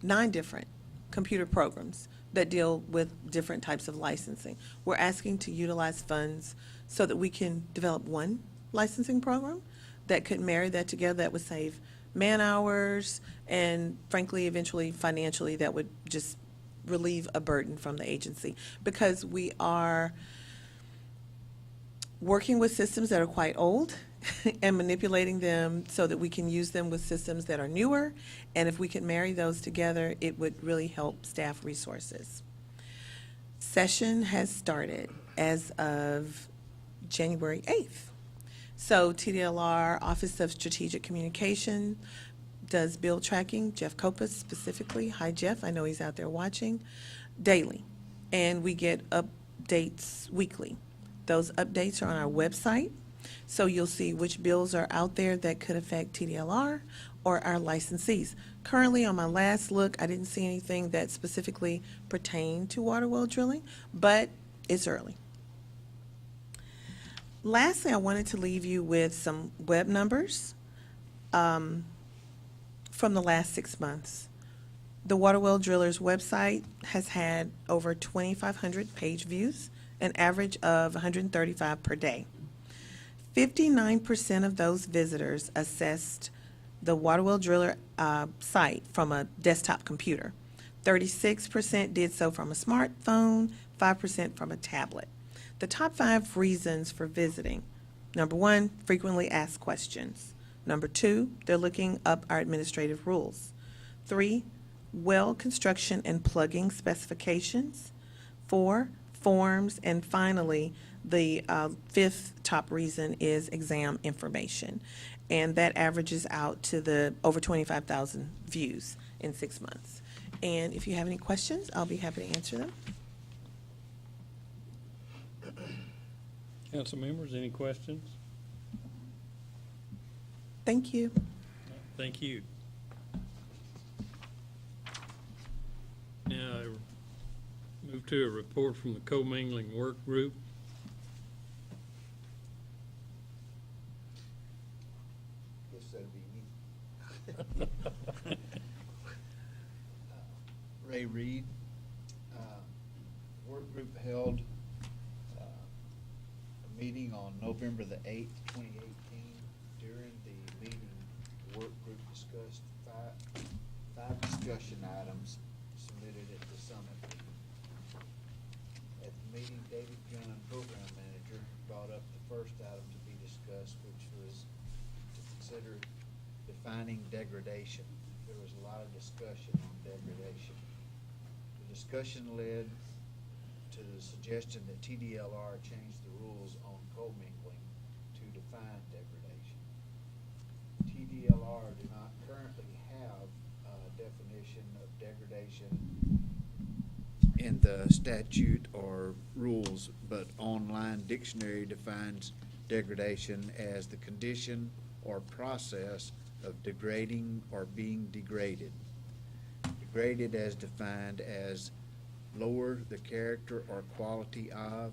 9 different computer programs that deal with different types of licensing. We're asking to utilize funds so that we can develop one licensing program that could marry that together, that would save man hours, and frankly, eventually, financially, that would just relieve a burden from the agency. Because we are working with systems that are quite old and manipulating them so that we can use them with systems that are newer. And if we could marry those together, it would really help staff resources. Session has started as of January 8th. So TDLR Office of Strategic Communication does bill tracking, Jeff Copas specifically. Hi, Jeff, I know he's out there watching, daily. And we get updates weekly. Those updates are on our website, so you'll see which bills are out there that could affect TDLR or our licensees. Currently, on my last look, I didn't see anything that specifically pertained to water well drilling, but it's early. Lastly, I wanted to leave you with some web numbers from the last 6 months. The Water Well Drillers website has had over 2,500 page views, an average of 135 per day. 59% of those visitors assessed the Water Well Driller site from a desktop computer. 36% did so from a smartphone, 5% from a tablet. The top 5 reasons for visiting: number 1, frequently asked questions. Number 2, they're looking up our administrative rules. 3, well construction and plugging specifications. 4, forms. And finally, the 5th top reason is exam information. And that averages out to the over 25,000 views in 6 months. And if you have any questions, I'll be happy to answer them.
Council members, any questions?
Thank you.
Thank you. Now, I move to a report from the commingling work group.
Guess that'd be me. Ray Reed, work group held a meeting on November the 8th, 2018. During the meeting, the work group discussed five discussion items submitted at the summit meeting. At the meeting, David Gunn, program manager, brought up the first item to be discussed, which was to consider defining degradation. There was a lot of discussion on degradation. The discussion led to the suggestion that TDLR change the rules on commingling to define degradation. TDLR do not currently have a definition of degradation in the statute or rules, but online dictionary defines degradation as the condition or process of degrading or being degraded. Degraded as defined as lower the character or quality of.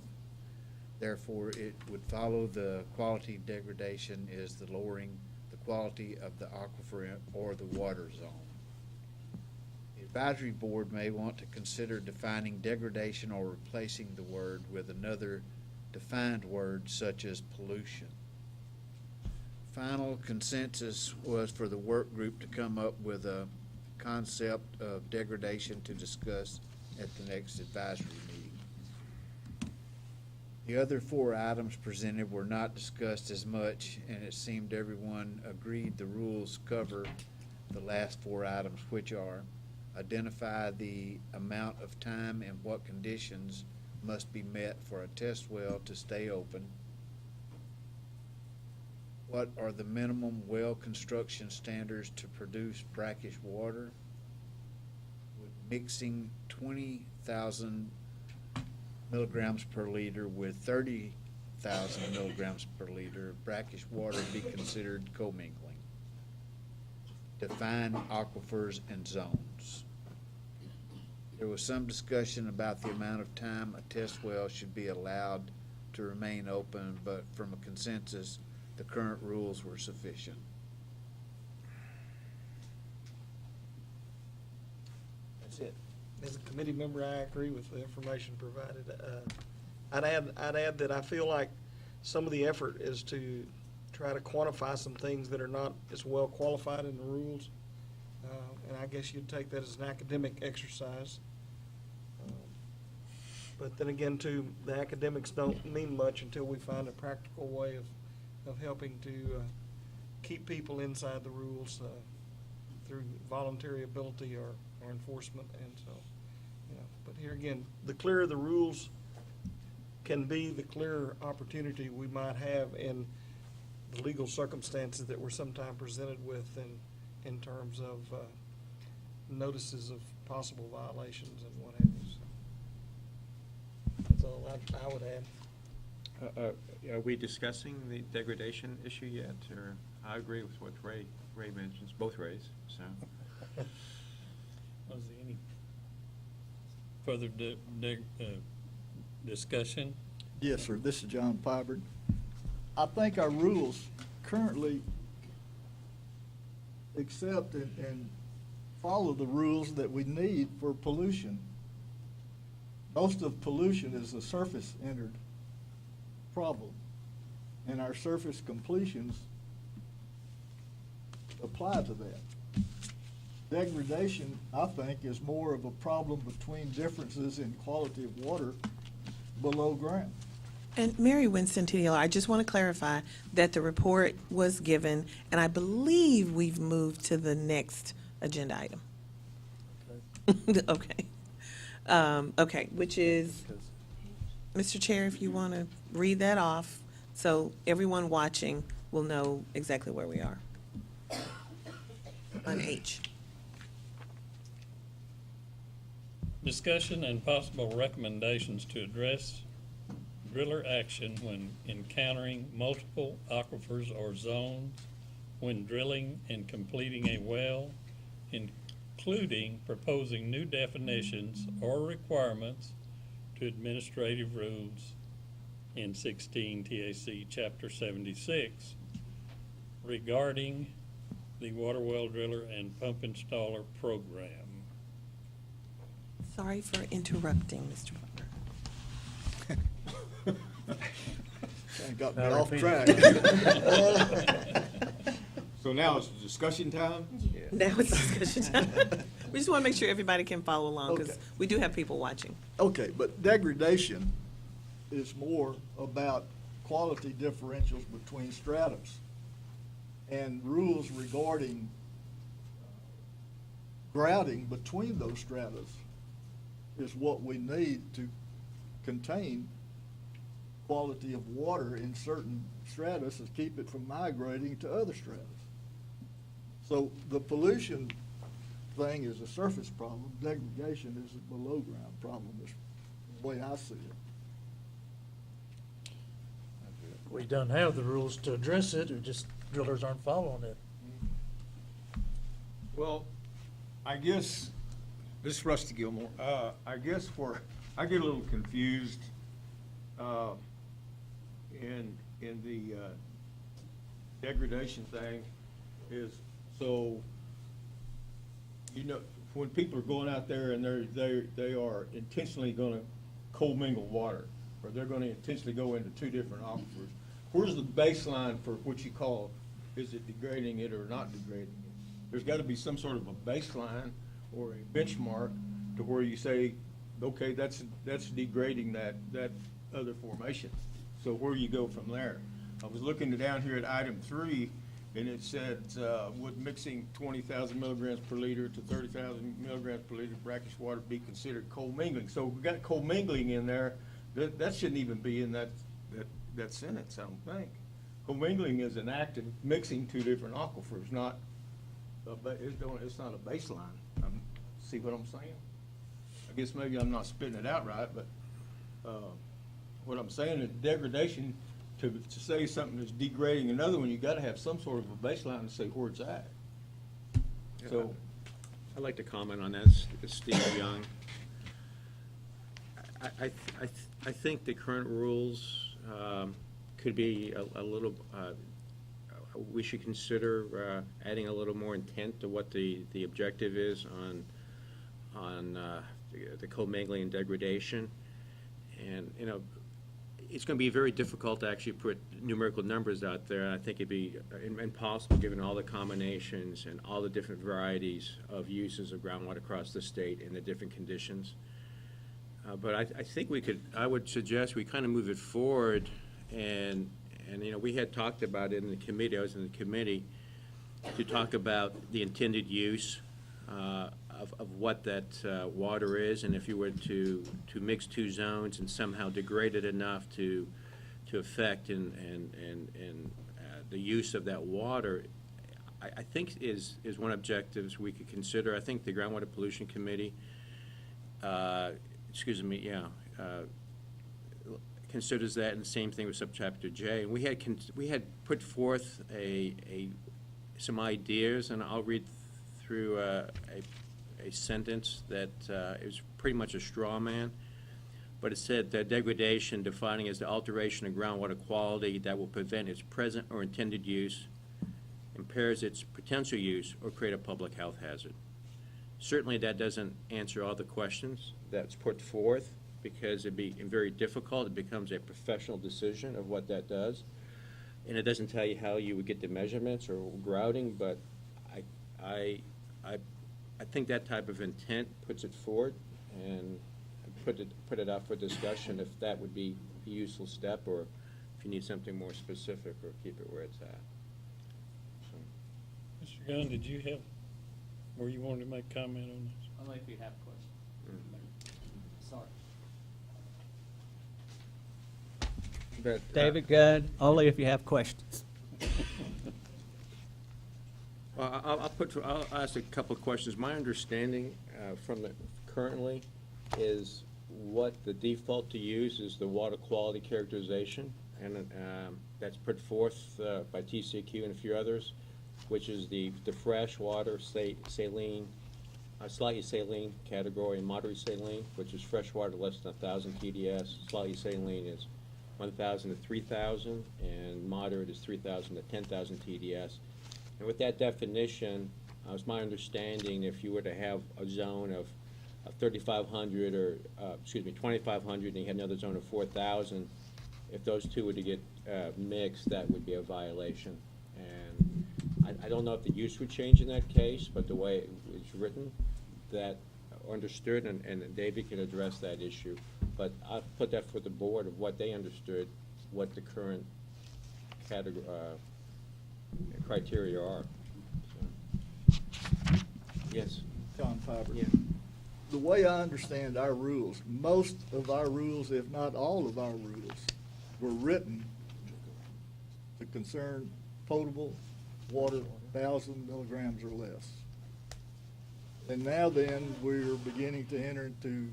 Therefore, it would follow the quality degradation is the lowering the quality of the aquifer or the water zone. The advisory board may want to consider defining degradation or replacing the word with another defined word such as pollution. Final consensus was for the work group to come up with a concept of degradation to discuss at the next advisory meeting. The other 4 items presented were not discussed as much, and it seemed everyone agreed the rules cover the last 4 items, which are: identify the amount of time and what conditions must be met for a test well to stay open. What are the minimum well construction standards to produce brackish water? With mixing 20,000 milligrams per liter with 30,000 milligrams per liter of brackish water be considered commingling. Define aquifers and zones. There was some discussion about the amount of time a test well should be allowed to remain open, but from a consensus, the current rules were sufficient.
That's it. As a committee member, I agree with the information provided. I'd add that I feel like some of the effort is to try to quantify some things that are not as well qualified in the rules. And I guess you'd take that as an academic exercise. But then again, too, the academics don't mean much until we find a practical way of helping to keep people inside the rules through voluntary ability or enforcement. And so, but here again, the clearer the rules can be, the clearer opportunity we might have in the legal circumstances that we're sometimes presented with in terms of notices of possible violations and what have you. So that's all I would add.
Are we discussing the degradation issue yet, or? I agree with what Ray mentions, both Rays, so.
Was there any further discussion?
Yes, sir. This is John Pybert. I think our rules currently accept and follow the rules that we need for pollution. Most of pollution is a surface entered problem, and our surface completions apply to that. Degradation, I think, is more of a problem between differences in quality of water below ground.
And Mary Winston, TDLR, I just want to clarify that the report was given, and I believe we've moved to the next agenda item. Okay. Okay, which is, Mr. Chair, if you want to read that off, so everyone watching will know exactly where we are. On H.
Discussion and possible recommendations to address driller action when encountering multiple aquifers or zones, when drilling and completing a well, including proposing new definitions or requirements to administrative rules in 16 TAC Chapter 76 regarding the water well driller and pump installer program.
Sorry for interrupting, Mr. Butler.
Got me
Now
off
repeat
track.
So now it's discussion time?
Now it's discussion time. We just want to make sure everybody can follow along, because
Okay.
we do have people watching.
Okay, but degradation is more about quality differentials between stratus, and rules regarding grouting between those stratas is what we need to contain quality of water in certain stratus and keep it from migrating to other stratus. So the pollution thing is a surface problem. Degradation is a below ground problem, is the way I see it.
We don't have the rules to address it, or just drillers aren't following it.
Well, I guess, this is Rusty Gilmore, I guess where I get a little confused in the degradation thing is, so, you know, when people are going out there and they are intentionally gonna commingle water, or they're gonna intentionally go into two different aquifers, where's the baseline for what you call, is it degrading it or not degrading it? There's gotta be some sort of a baseline or a benchmark to where you say, okay, that's degrading that other formation. So where do you go from there? I was looking down here at item 3, and it said, would mixing 20,000 milligrams per liter to 30,000 milligrams per liter of brackish water be considered commingling? So we got commingling in there. That shouldn't even be in that sentence, I don't think. Commingling is an act of mixing two different aquifers, not, it's not a baseline. See what I'm saying? I guess maybe I'm not spitting it out right, but what I'm saying is degradation, to say something is degrading another one, you gotta have some sort of a baseline to say where it's at. So,
I'd like to comment on that, Steve Young. I think the current rules could be a little, we should consider adding a little more intent to what the objective is on the commingling and degradation. And, you know, it's going to be very difficult to actually put numerical numbers out there. I think it'd be impossible given all the combinations and all the different varieties of uses of groundwater across the state and the different conditions. But I think I would suggest we kind of move it forward, and you know, we had talked about it in the committee, I was in the committee, to talk about the intended use of what that water is, and if you were to mix two zones and somehow degrade it enough to affect and the use of that water, I think is one objectives we could consider. I think the Groundwater Pollution Committee, considers that, and the same thing with Subchapter J. And we had put forth some ideas, and I'll read through a sentence that is pretty much a straw man. But it said that degradation, defining as the alteration of groundwater quality that will prevent its present or intended use, impairs its potential use, or create a public health hazard. Certainly that doesn't answer all the questions that's put forth, because it'd be very difficult. It becomes a professional decision of what that does. And it doesn't tell you how you would get the measurements or grouting, but I think that type of intent puts it forward, and put it out for discussion if that would be a useful step, or if you need something more specific, or keep it where it's at. So.
Mr. Gunn, did you have, where you wanted to make comment on this?
Only if you have questions. Sorry.
But,
David Gunn, only if you have questions.
Well, I'll ask a couple of questions. My understanding from the currently is what the default to use is the water quality characterization, and that's put forth by TCQ and a few others, which is the fresh water, saline, slightly saline category, and moderate saline, which is fresh water less than 1,000 TDS. Slightly saline is 1,000 to 3,000, and moderate is 3,000 to 10,000 TDS. And with that definition, it's my understanding if you were to have a zone of 3,500 or, 2,500, and you had another zone of 4,000, if those two were to get mixed, that would be a violation. And I don't know if the use would change in that case, but the way it's written, that understood, and David can address that issue. But I'll put that for the board of what they understood, what the current criteria are. So. Yes.
John Fiber.
Yeah.
The way I understand our rules, most of our rules, if not all of our rules, were written to concern potable water, 1,000 milligrams or less. And now then, we're beginning to enter into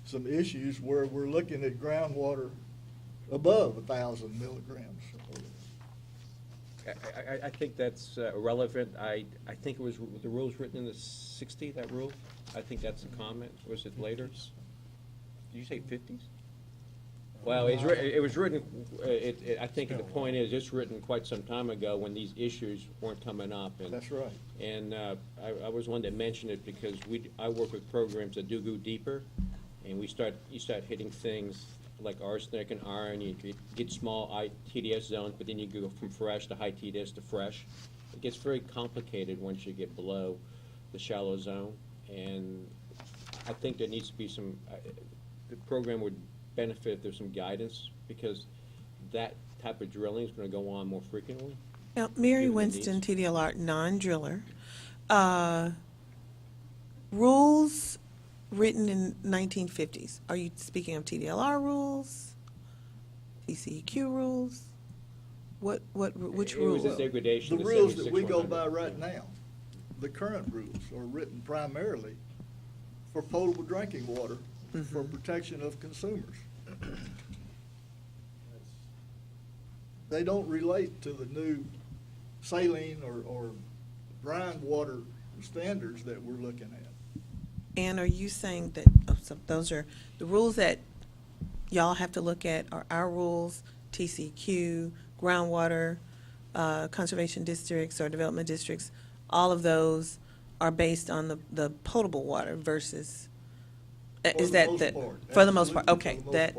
some issues where we're looking at groundwater above 1,000 milligrams.
I think that's relevant. I think it was, the rules written in the 60s, that rule? I think that's a comment. Was it later? Did you say 50s? Well, it was written, I think the point is, it's written quite some time ago when these issues weren't coming up. And,
that's right.
And I was one that mentioned it because I work with programs that do go deeper, and you start hitting things like arsenic and iron. You get small TDS zones, but then you go from fresh to high TDS to fresh. It gets very complicated once you get below the shallow zone, and I think there needs to be some, the program would benefit if there's some guidance, because that type of drilling is going to go on more frequently.
Now, Mary
given the
Winston,
needs.
TDLR, non-driller. Rules written in 1950s. Are you speaking of TDLR rules, TCEQ rules? Which
It
rules?
was a degradation.
The
to
rules that we go
76-100.
by right now, the current rules are written primarily for potable drinking water, for protection of consumers. They don't relate to the new saline or brine water standards that we're looking at.
And are you saying that, so those are, the rules that y'all have to look at are our rules, TCQ, groundwater, conservation districts or development districts, all of those are based on the potable water versus, is that, for the most part, okay, that,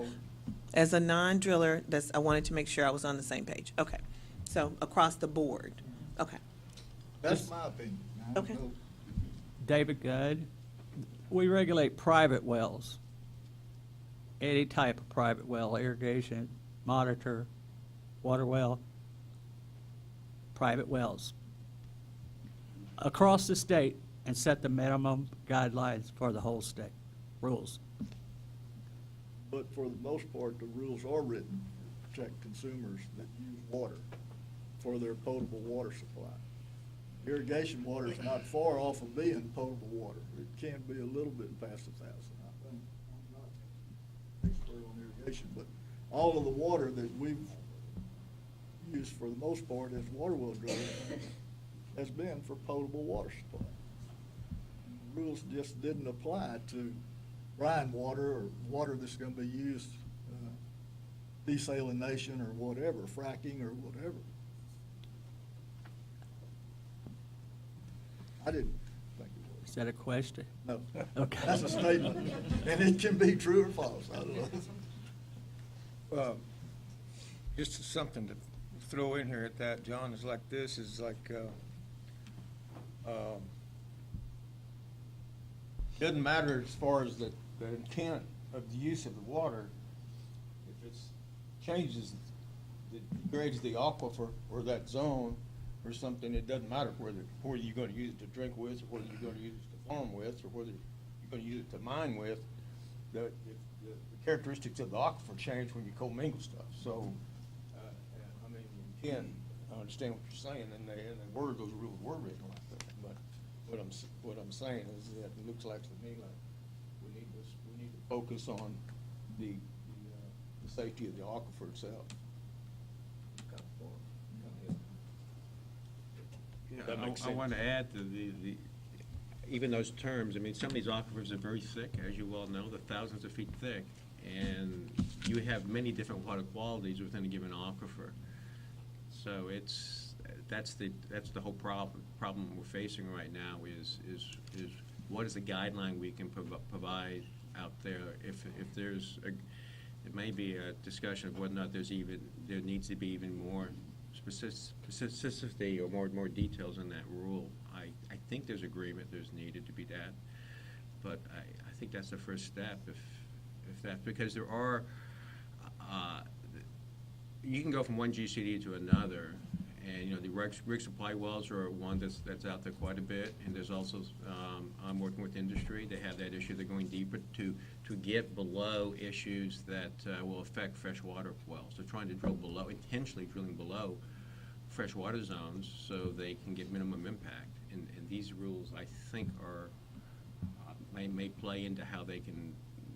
as a non-driller, I wanted to make sure I was on the same page. Okay, so across the board, okay.
That's my opinion. I don't
Okay.
know.
David Gudd, we regulate private wells. Any type of private well, irrigation, monitor, water well, private wells. Across the state, and set the minimum guidelines for the whole state, rules.
But for the most part, the rules are written to protect consumers that use water for their potable water supply. irrigation water is not far off of being potable water. It can be a little bit past 1,000. I'm not an expert on irrigation, but all of the water that we've used for the most part as water well drilling has been for potable water supply. The rules just didn't apply to brine water or water that's going to be used, desalination or whatever, fracking or whatever. I didn't think it was.
Is that a question?
No.
Okay.
That's a statement, and it can be true or false. I don't know.
Just something to throw in here at that, John, is like this, is like, doesn't matter as far as the intent of the use of the water. If it changes, it degrades the aquifer or that zone or something, it doesn't matter whether you're gonna use it to drink with, or whether you're gonna use it to farm with, or whether you're gonna use it to mine with. The characteristics of the aquifer change when you commingle stuff. So, I mean, you can understand what you're saying, and the word, those rules were written like that. But what I'm saying is that it looks like to me like we need to focus on the safety of the aquifer itself.
Yeah, I want to add to the, even those terms, I mean, some of these aquifers are very thick, as you well know, they're thousands of feet thick, and you have many different water qualities within a given aquifer. So that's the whole problem we're facing right now is what is the guideline we can provide out there? If there's it may be a discussion of whether or not there needs to be even more specificity or more details in that rule. I think there's agreement there's needed to be that, but I think that's the first step if that, because there are you can go from one GCD to another, and you know the rig supply wells are one that's out there quite a bit, and there's also I'm working with industry. They have that issue. They're going deeper to get below issues that will affect freshwater wells. They're trying to drill below, intentionally drilling below freshwater zones so they can get minimum impact. And these rules, I think, are may play into how they can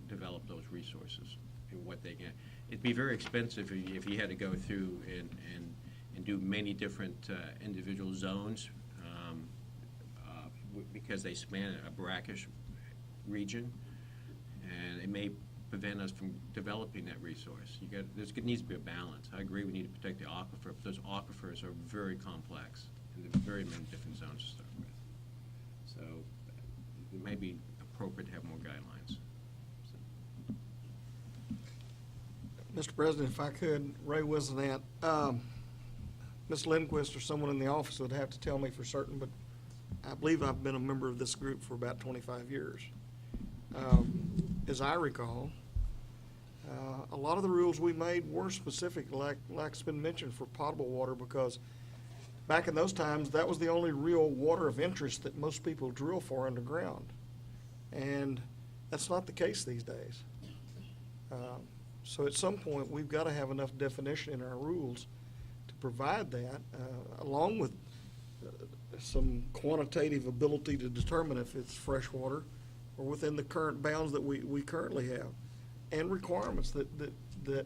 develop those resources and what they can. It'd be very expensive if you had to go through and do many different individual zones because they span a brackish region, and it may prevent us from developing that resource. There needs to be a balance. I agree we need to protect the aquifer, but those aquifers are very complex, and there are very many different zones to start with. So it may be appropriate to have more guidelines.
Mr. President, if I could, Ray Wisenant, Ms. Lindquist or someone in the office would have to tell me for certain, but I believe I've been a member of this group for about 25 years. As I recall, a lot of the rules we made were specific, like's been mentioned, for potable water, because back in those times, that was the only real water of interest that most people drill for underground. And that's not the case these days. So at some point, we've got to have enough definition in our rules to provide that, along with some quantitative ability to determine if it's fresh water or within the current bounds that we currently have, and requirements that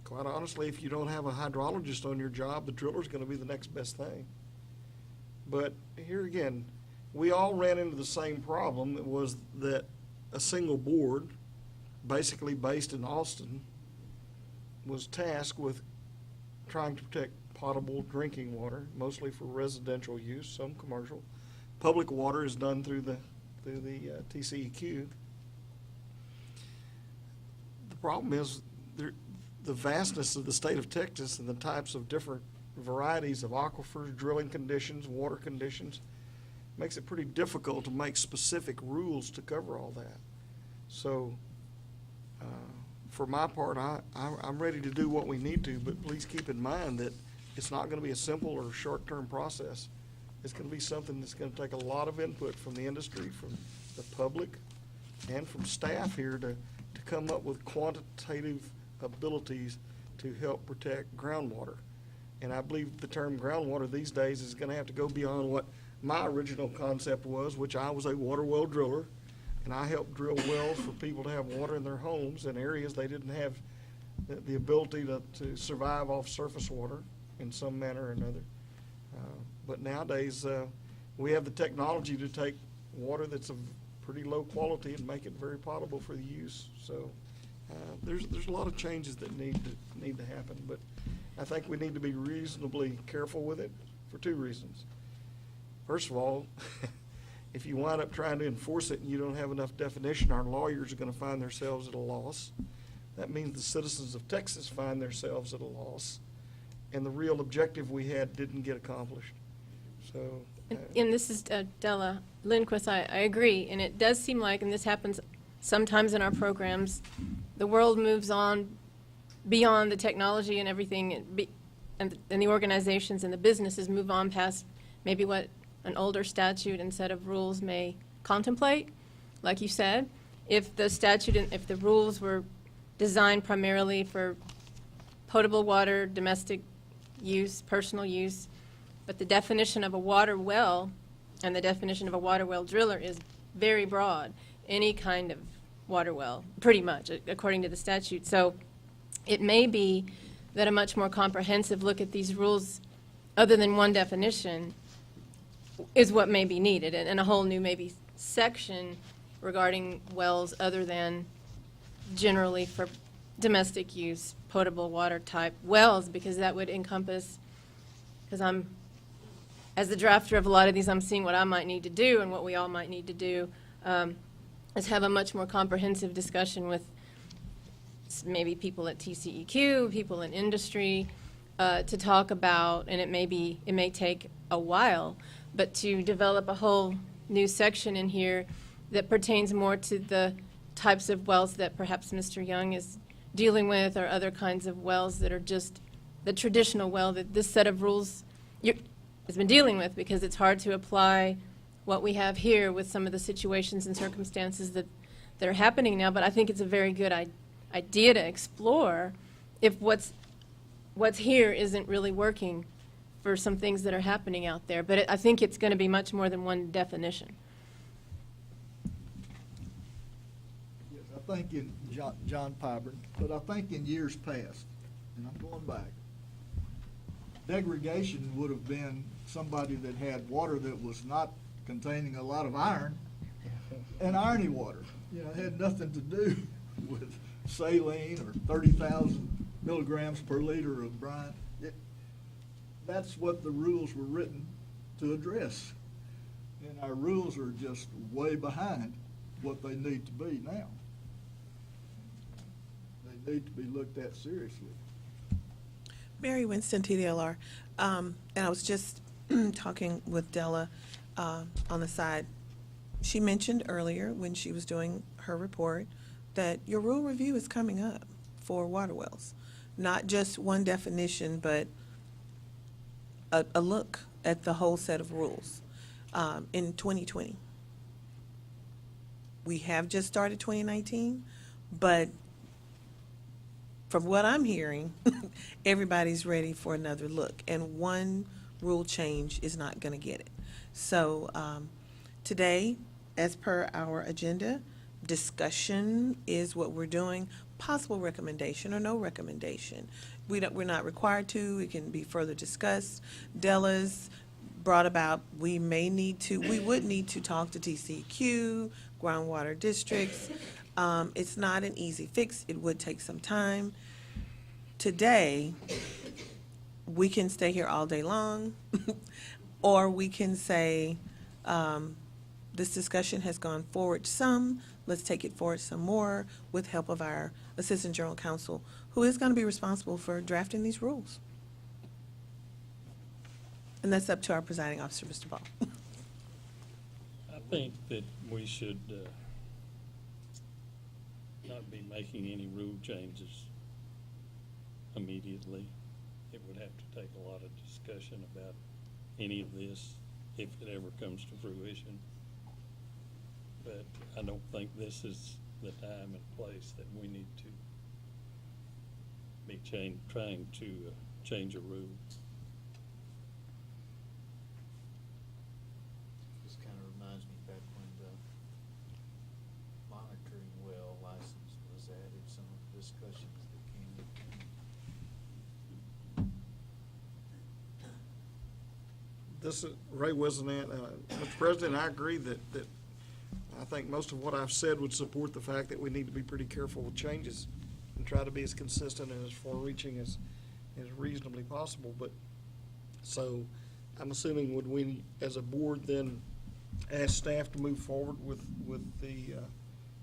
quite honestly, if you don't have a hydrologist on your job, the driller's going to be the next best thing. But here again, we all ran into the same problem. That was that a single board, basically based in Austin, was tasked with trying to protect potable drinking water, mostly for residential use, some commercial. Public water is done through the TCEQ. The problem is the vastness of the state of Texas and the types of different varieties of aquifers, drilling conditions, water conditions, makes it pretty difficult to make specific rules to cover all that. So for my part, I'm ready to do what we need to, but please keep in mind that it's not going to be a simple or short-term process. It's going to be something that's going to take a lot of input from the industry, from the public, and from staff here to come up with quantitative abilities to help protect groundwater. And I believe the term groundwater these days is gonna have to go beyond what my original concept was, which I was a water well driller. And I helped drill wells for people to have water in their homes in areas they didn't have the ability to survive off surface water in some manner or another. But nowadays, we have the technology to take water that's of pretty low quality and make it very potable for the use. So there's a lot of changes that need to happen, but I think we need to be reasonably careful with it for two reasons. First of all, if you wind up trying to enforce it and you don't have enough definition, our lawyers are going to find themselves at a loss. That means the citizens of Texas find themselves at a loss, and the real objective we had didn't get accomplished. So,
And this is Della Lindquist. I agree, and it does seem like, and this happens sometimes in our programs, the world moves on beyond the technology and everything, and the organizations and the businesses move on past maybe what an older statute and set of rules may contemplate. Like you said, if the statute and if the rules were designed primarily for potable water, domestic use, personal use, but the definition of a water well and the definition of a water well driller is very broad. Any kind of water well, pretty much, according to the statute. So it may be that a much more comprehensive look at these rules, other than one definition, is what may be needed, and a whole new maybe section regarding wells other than generally for domestic use, potable water type wells, because that would encompass, because as the drafter of a lot of these, I'm seeing what I might need to do and what we all might need to do, is have a much more comprehensive discussion with maybe people at TCEQ, people in industry, to talk about, and it may take a while, but to develop a whole new section in here that pertains more to the types of wells that perhaps Mr. Young is dealing with, or other kinds of wells that are just the traditional well that this set of rules has been dealing with, because it's hard to apply what we have here with some of the situations and circumstances that are happening now. But I think it's a very good idea to explore if what's here isn't really working for some things that are happening out there. But I think it's going to be much more than one definition.
Yes, I think in John Pyburn, but I think in years past, and I'm going back, degradation would have been somebody that had water that was not containing a lot of iron, and irony water. You know, it had nothing to do with saline or 30,000 milligrams per liter of brine. That's what the rules were written to address. And our rules are just way behind what they need to be now. They need to be looked at seriously.
Mary Winston, TDLR. And I was just talking with Della on the side. She mentioned earlier when she was doing her report that your rule review is coming up for water wells. Not just one definition, but a look at the whole set of rules in 2020. We have just started 2019, but from what I'm hearing, everybody's ready for another look, and one rule change is not going to get it. So today, as per our agenda, discussion is what we're doing. Possible recommendation or no recommendation. We're not required to. It can be further discussed. Della's brought about we would need to talk to TCEQ, groundwater districts. It's not an easy fix. It would take some time. Today, we can stay here all day long, or we can say, this discussion has gone forward some, let's take it forward some more with help of our Assistant General Counsel, who is going to be responsible for drafting these rules. And that's up to our presiding officer, Mr. Ball.
I think that we should not be making any rule changes immediately. It would have to take a lot of discussion about any of this if it ever comes to fruition. But I don't think this is the time and place that we need to be trying to change a rule.
this is Ray Wisenant. Mr. President, I agree that I think most of what I've said would support the fact that we need to be pretty careful with changes and try to be as consistent and as far-reaching as reasonably possible. But, so, I'm assuming would we, as a board, then ask staff to move forward with the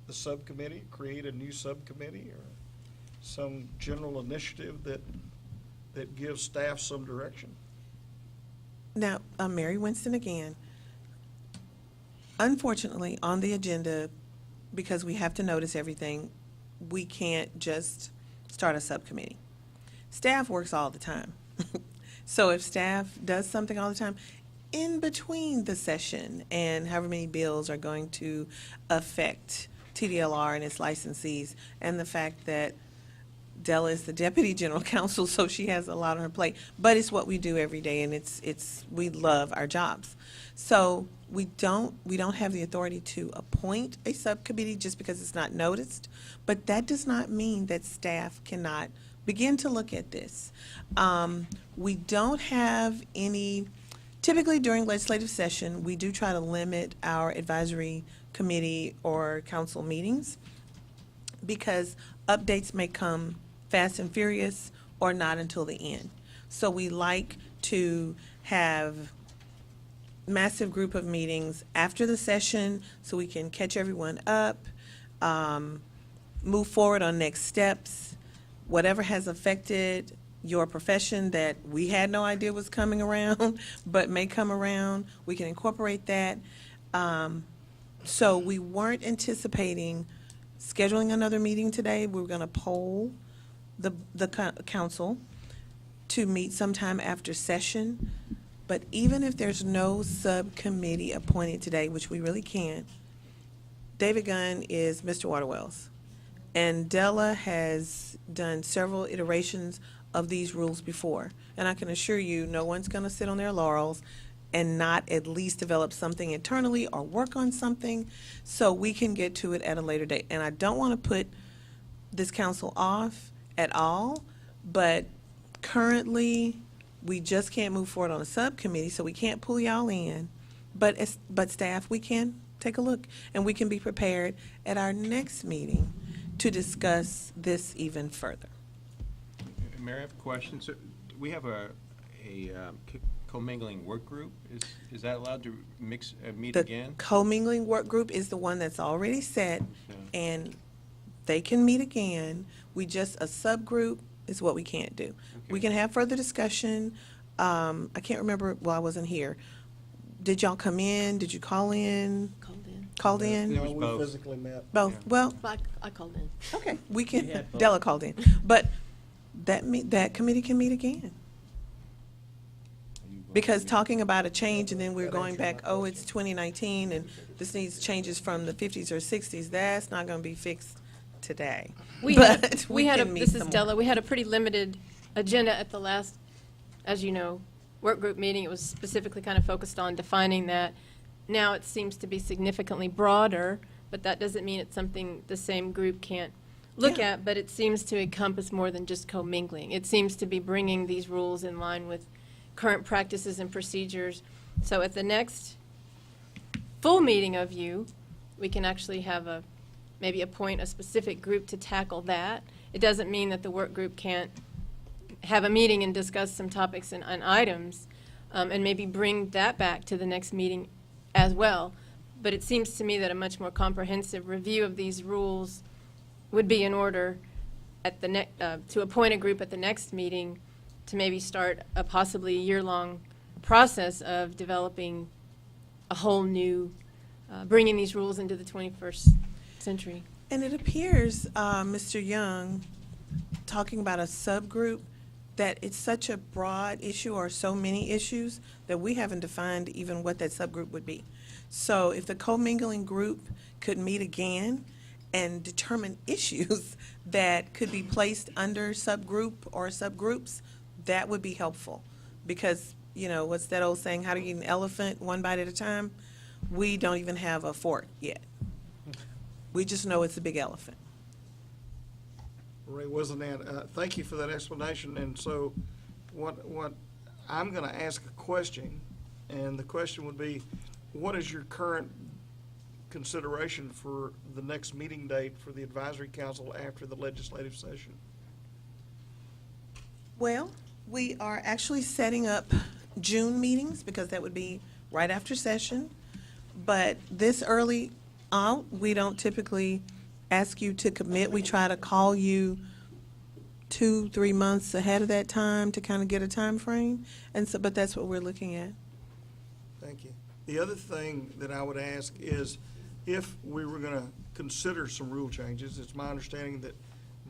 subcommittee, create a new subcommittee or some general initiative that gives staff some direction?
Now, Mary Winston again. Unfortunately, on the agenda, because we have to notice everything, we can't just start a subcommittee. Staff works all the time. So if staff does something all the time, in between the session and however many bills are going to affect TDLR and its licensees, and the fact that Della is the deputy general counsel, so she has a lot on her plate. But it's what we do every day, and we love our jobs. So we don't have the authority to appoint a subcommittee just because it's not noticed. But that does not mean that staff cannot begin to look at this. We don't have any. Typically during legislative session, we do try to limit our advisory committee or council meetings because updates may come fast and furious or not until the end. So we like to have massive group of meetings after the session so we can catch everyone up, move forward on next steps, whatever has affected your profession that we had no idea was coming around but may come around, we can incorporate that. So we weren't anticipating scheduling another meeting today. We were going to poll the council to meet sometime after session. But even if there's no subcommittee appointed today, which we really can't, David Gunn is Mr. Waterwells. And Della has done several iterations of these rules before. And I can assure you, no one's going to sit on their laurels and not at least develop something internally or work on something so we can get to it at a later date. And I don't want to put this council off at all, but currently we just can't move forward on a subcommittee, so we can't pull y'all in. But staff, we can take a look, and we can be prepared at our next meeting to discuss this even further.
Mayor, I have a question. So we have a commingling work group. Is that allowed to meet again?
The commingling work group is the one that's already set, and they can meet again. A subgroup is what we can't do. Okay. We can have further discussion. I can't remember, well, I wasn't here. Did y'all come in? Did you call in? Called in?
No, we physically met.
Both.
Yeah.
Well,
I called in.
okay, we can, Della called in. But that committee can meet again. Because talking about a change and then we're going back, oh, it's 2019 and this needs changes from the 50s or 60s, that's not going to be fixed today.
This is Della. We had a pretty limited agenda at the last, as you know, work group meeting. It was specifically kind of focused on defining that. Now it seems to be significantly broader, but that doesn't mean it's something the same group can't look at, but it seems to encompass more than just commingling. It seems to be bringing these rules in line with current practices and procedures. So at the next full meeting of you, we can actually have maybe appoint a specific group to tackle that. It doesn't mean that the work group can't have a meeting and discuss some topics and items, and maybe bring that back to the next meeting as well. But it seems to me that a much more comprehensive review of these rules would be in order at the to appoint a group at the next meeting to maybe start a possibly year-long process of developing a whole new, bringing these rules into the 21st century.
And it appears, Mr. Young, talking about a subgroup, that it's such a broad issue or so many issues that we haven't defined even what that subgroup would be. So if the commingling group could meet again and determine issues that could be placed under subgroup or subgroups, that would be helpful. Because, you know, what's that old saying, how to eat an elephant one bite at a time? We don't even have a fork yet. We just know it's a big elephant.
Ray Wisenant, thank you for that explanation. And so what I'm going to ask a question, And the question would be, what is your current consideration for the next meeting date for the advisory council after the legislative session?
Well, we are actually setting up June meetings because that would be right after session. But this early out, we don't typically ask you to commit. We try to call you 2-3 months ahead of that time to kind of get a time frame. And so, but that's what we're looking at.
Thank you. The other thing that I would ask is if we were going to consider some rule changes, it's my understanding that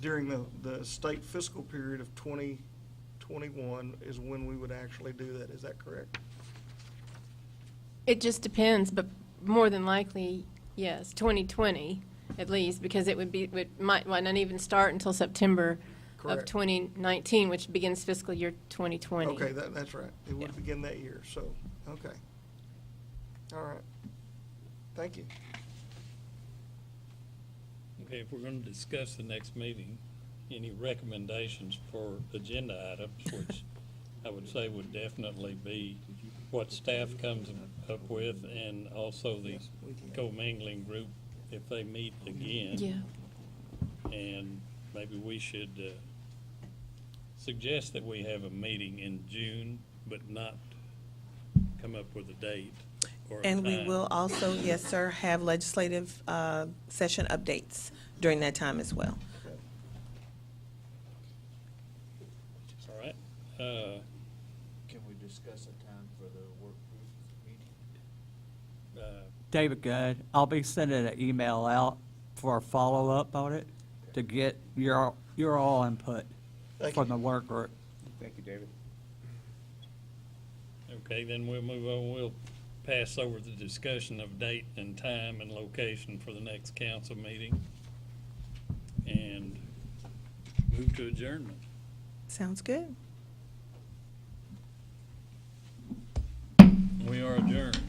during the state fiscal period of 2021 is when we would actually do that. Is that correct?
It just depends, but more than likely, yes, 2020 at least, because it would be, it might not even start until September of
Correct.
2019, which begins fiscal year 2020.
Okay, that's right. It would
Yeah.
begin that year, so, okay. All right. Thank you.
Okay, if we're gonna discuss the next meeting, any recommendations for agenda items, which I would say would definitely be what staff comes up with, and also the commingling group, if they meet again.
Yeah.
And maybe we should suggest that we have a meeting in June, but not come up with a date or a
And we
time.
will also, yes, sir, have legislative session updates during that time as well.
All right.
Can we discuss a time for the work group meeting?
David, good. I'll be sending an email out for a follow-up on it to get your all input
Thank
from
you.
the work group.
Thank you, David.
Okay, then we'll move on. We'll pass over the discussion of date and time and location for the next council meeting and move to adjournment.
Sounds good.
We are adjourned.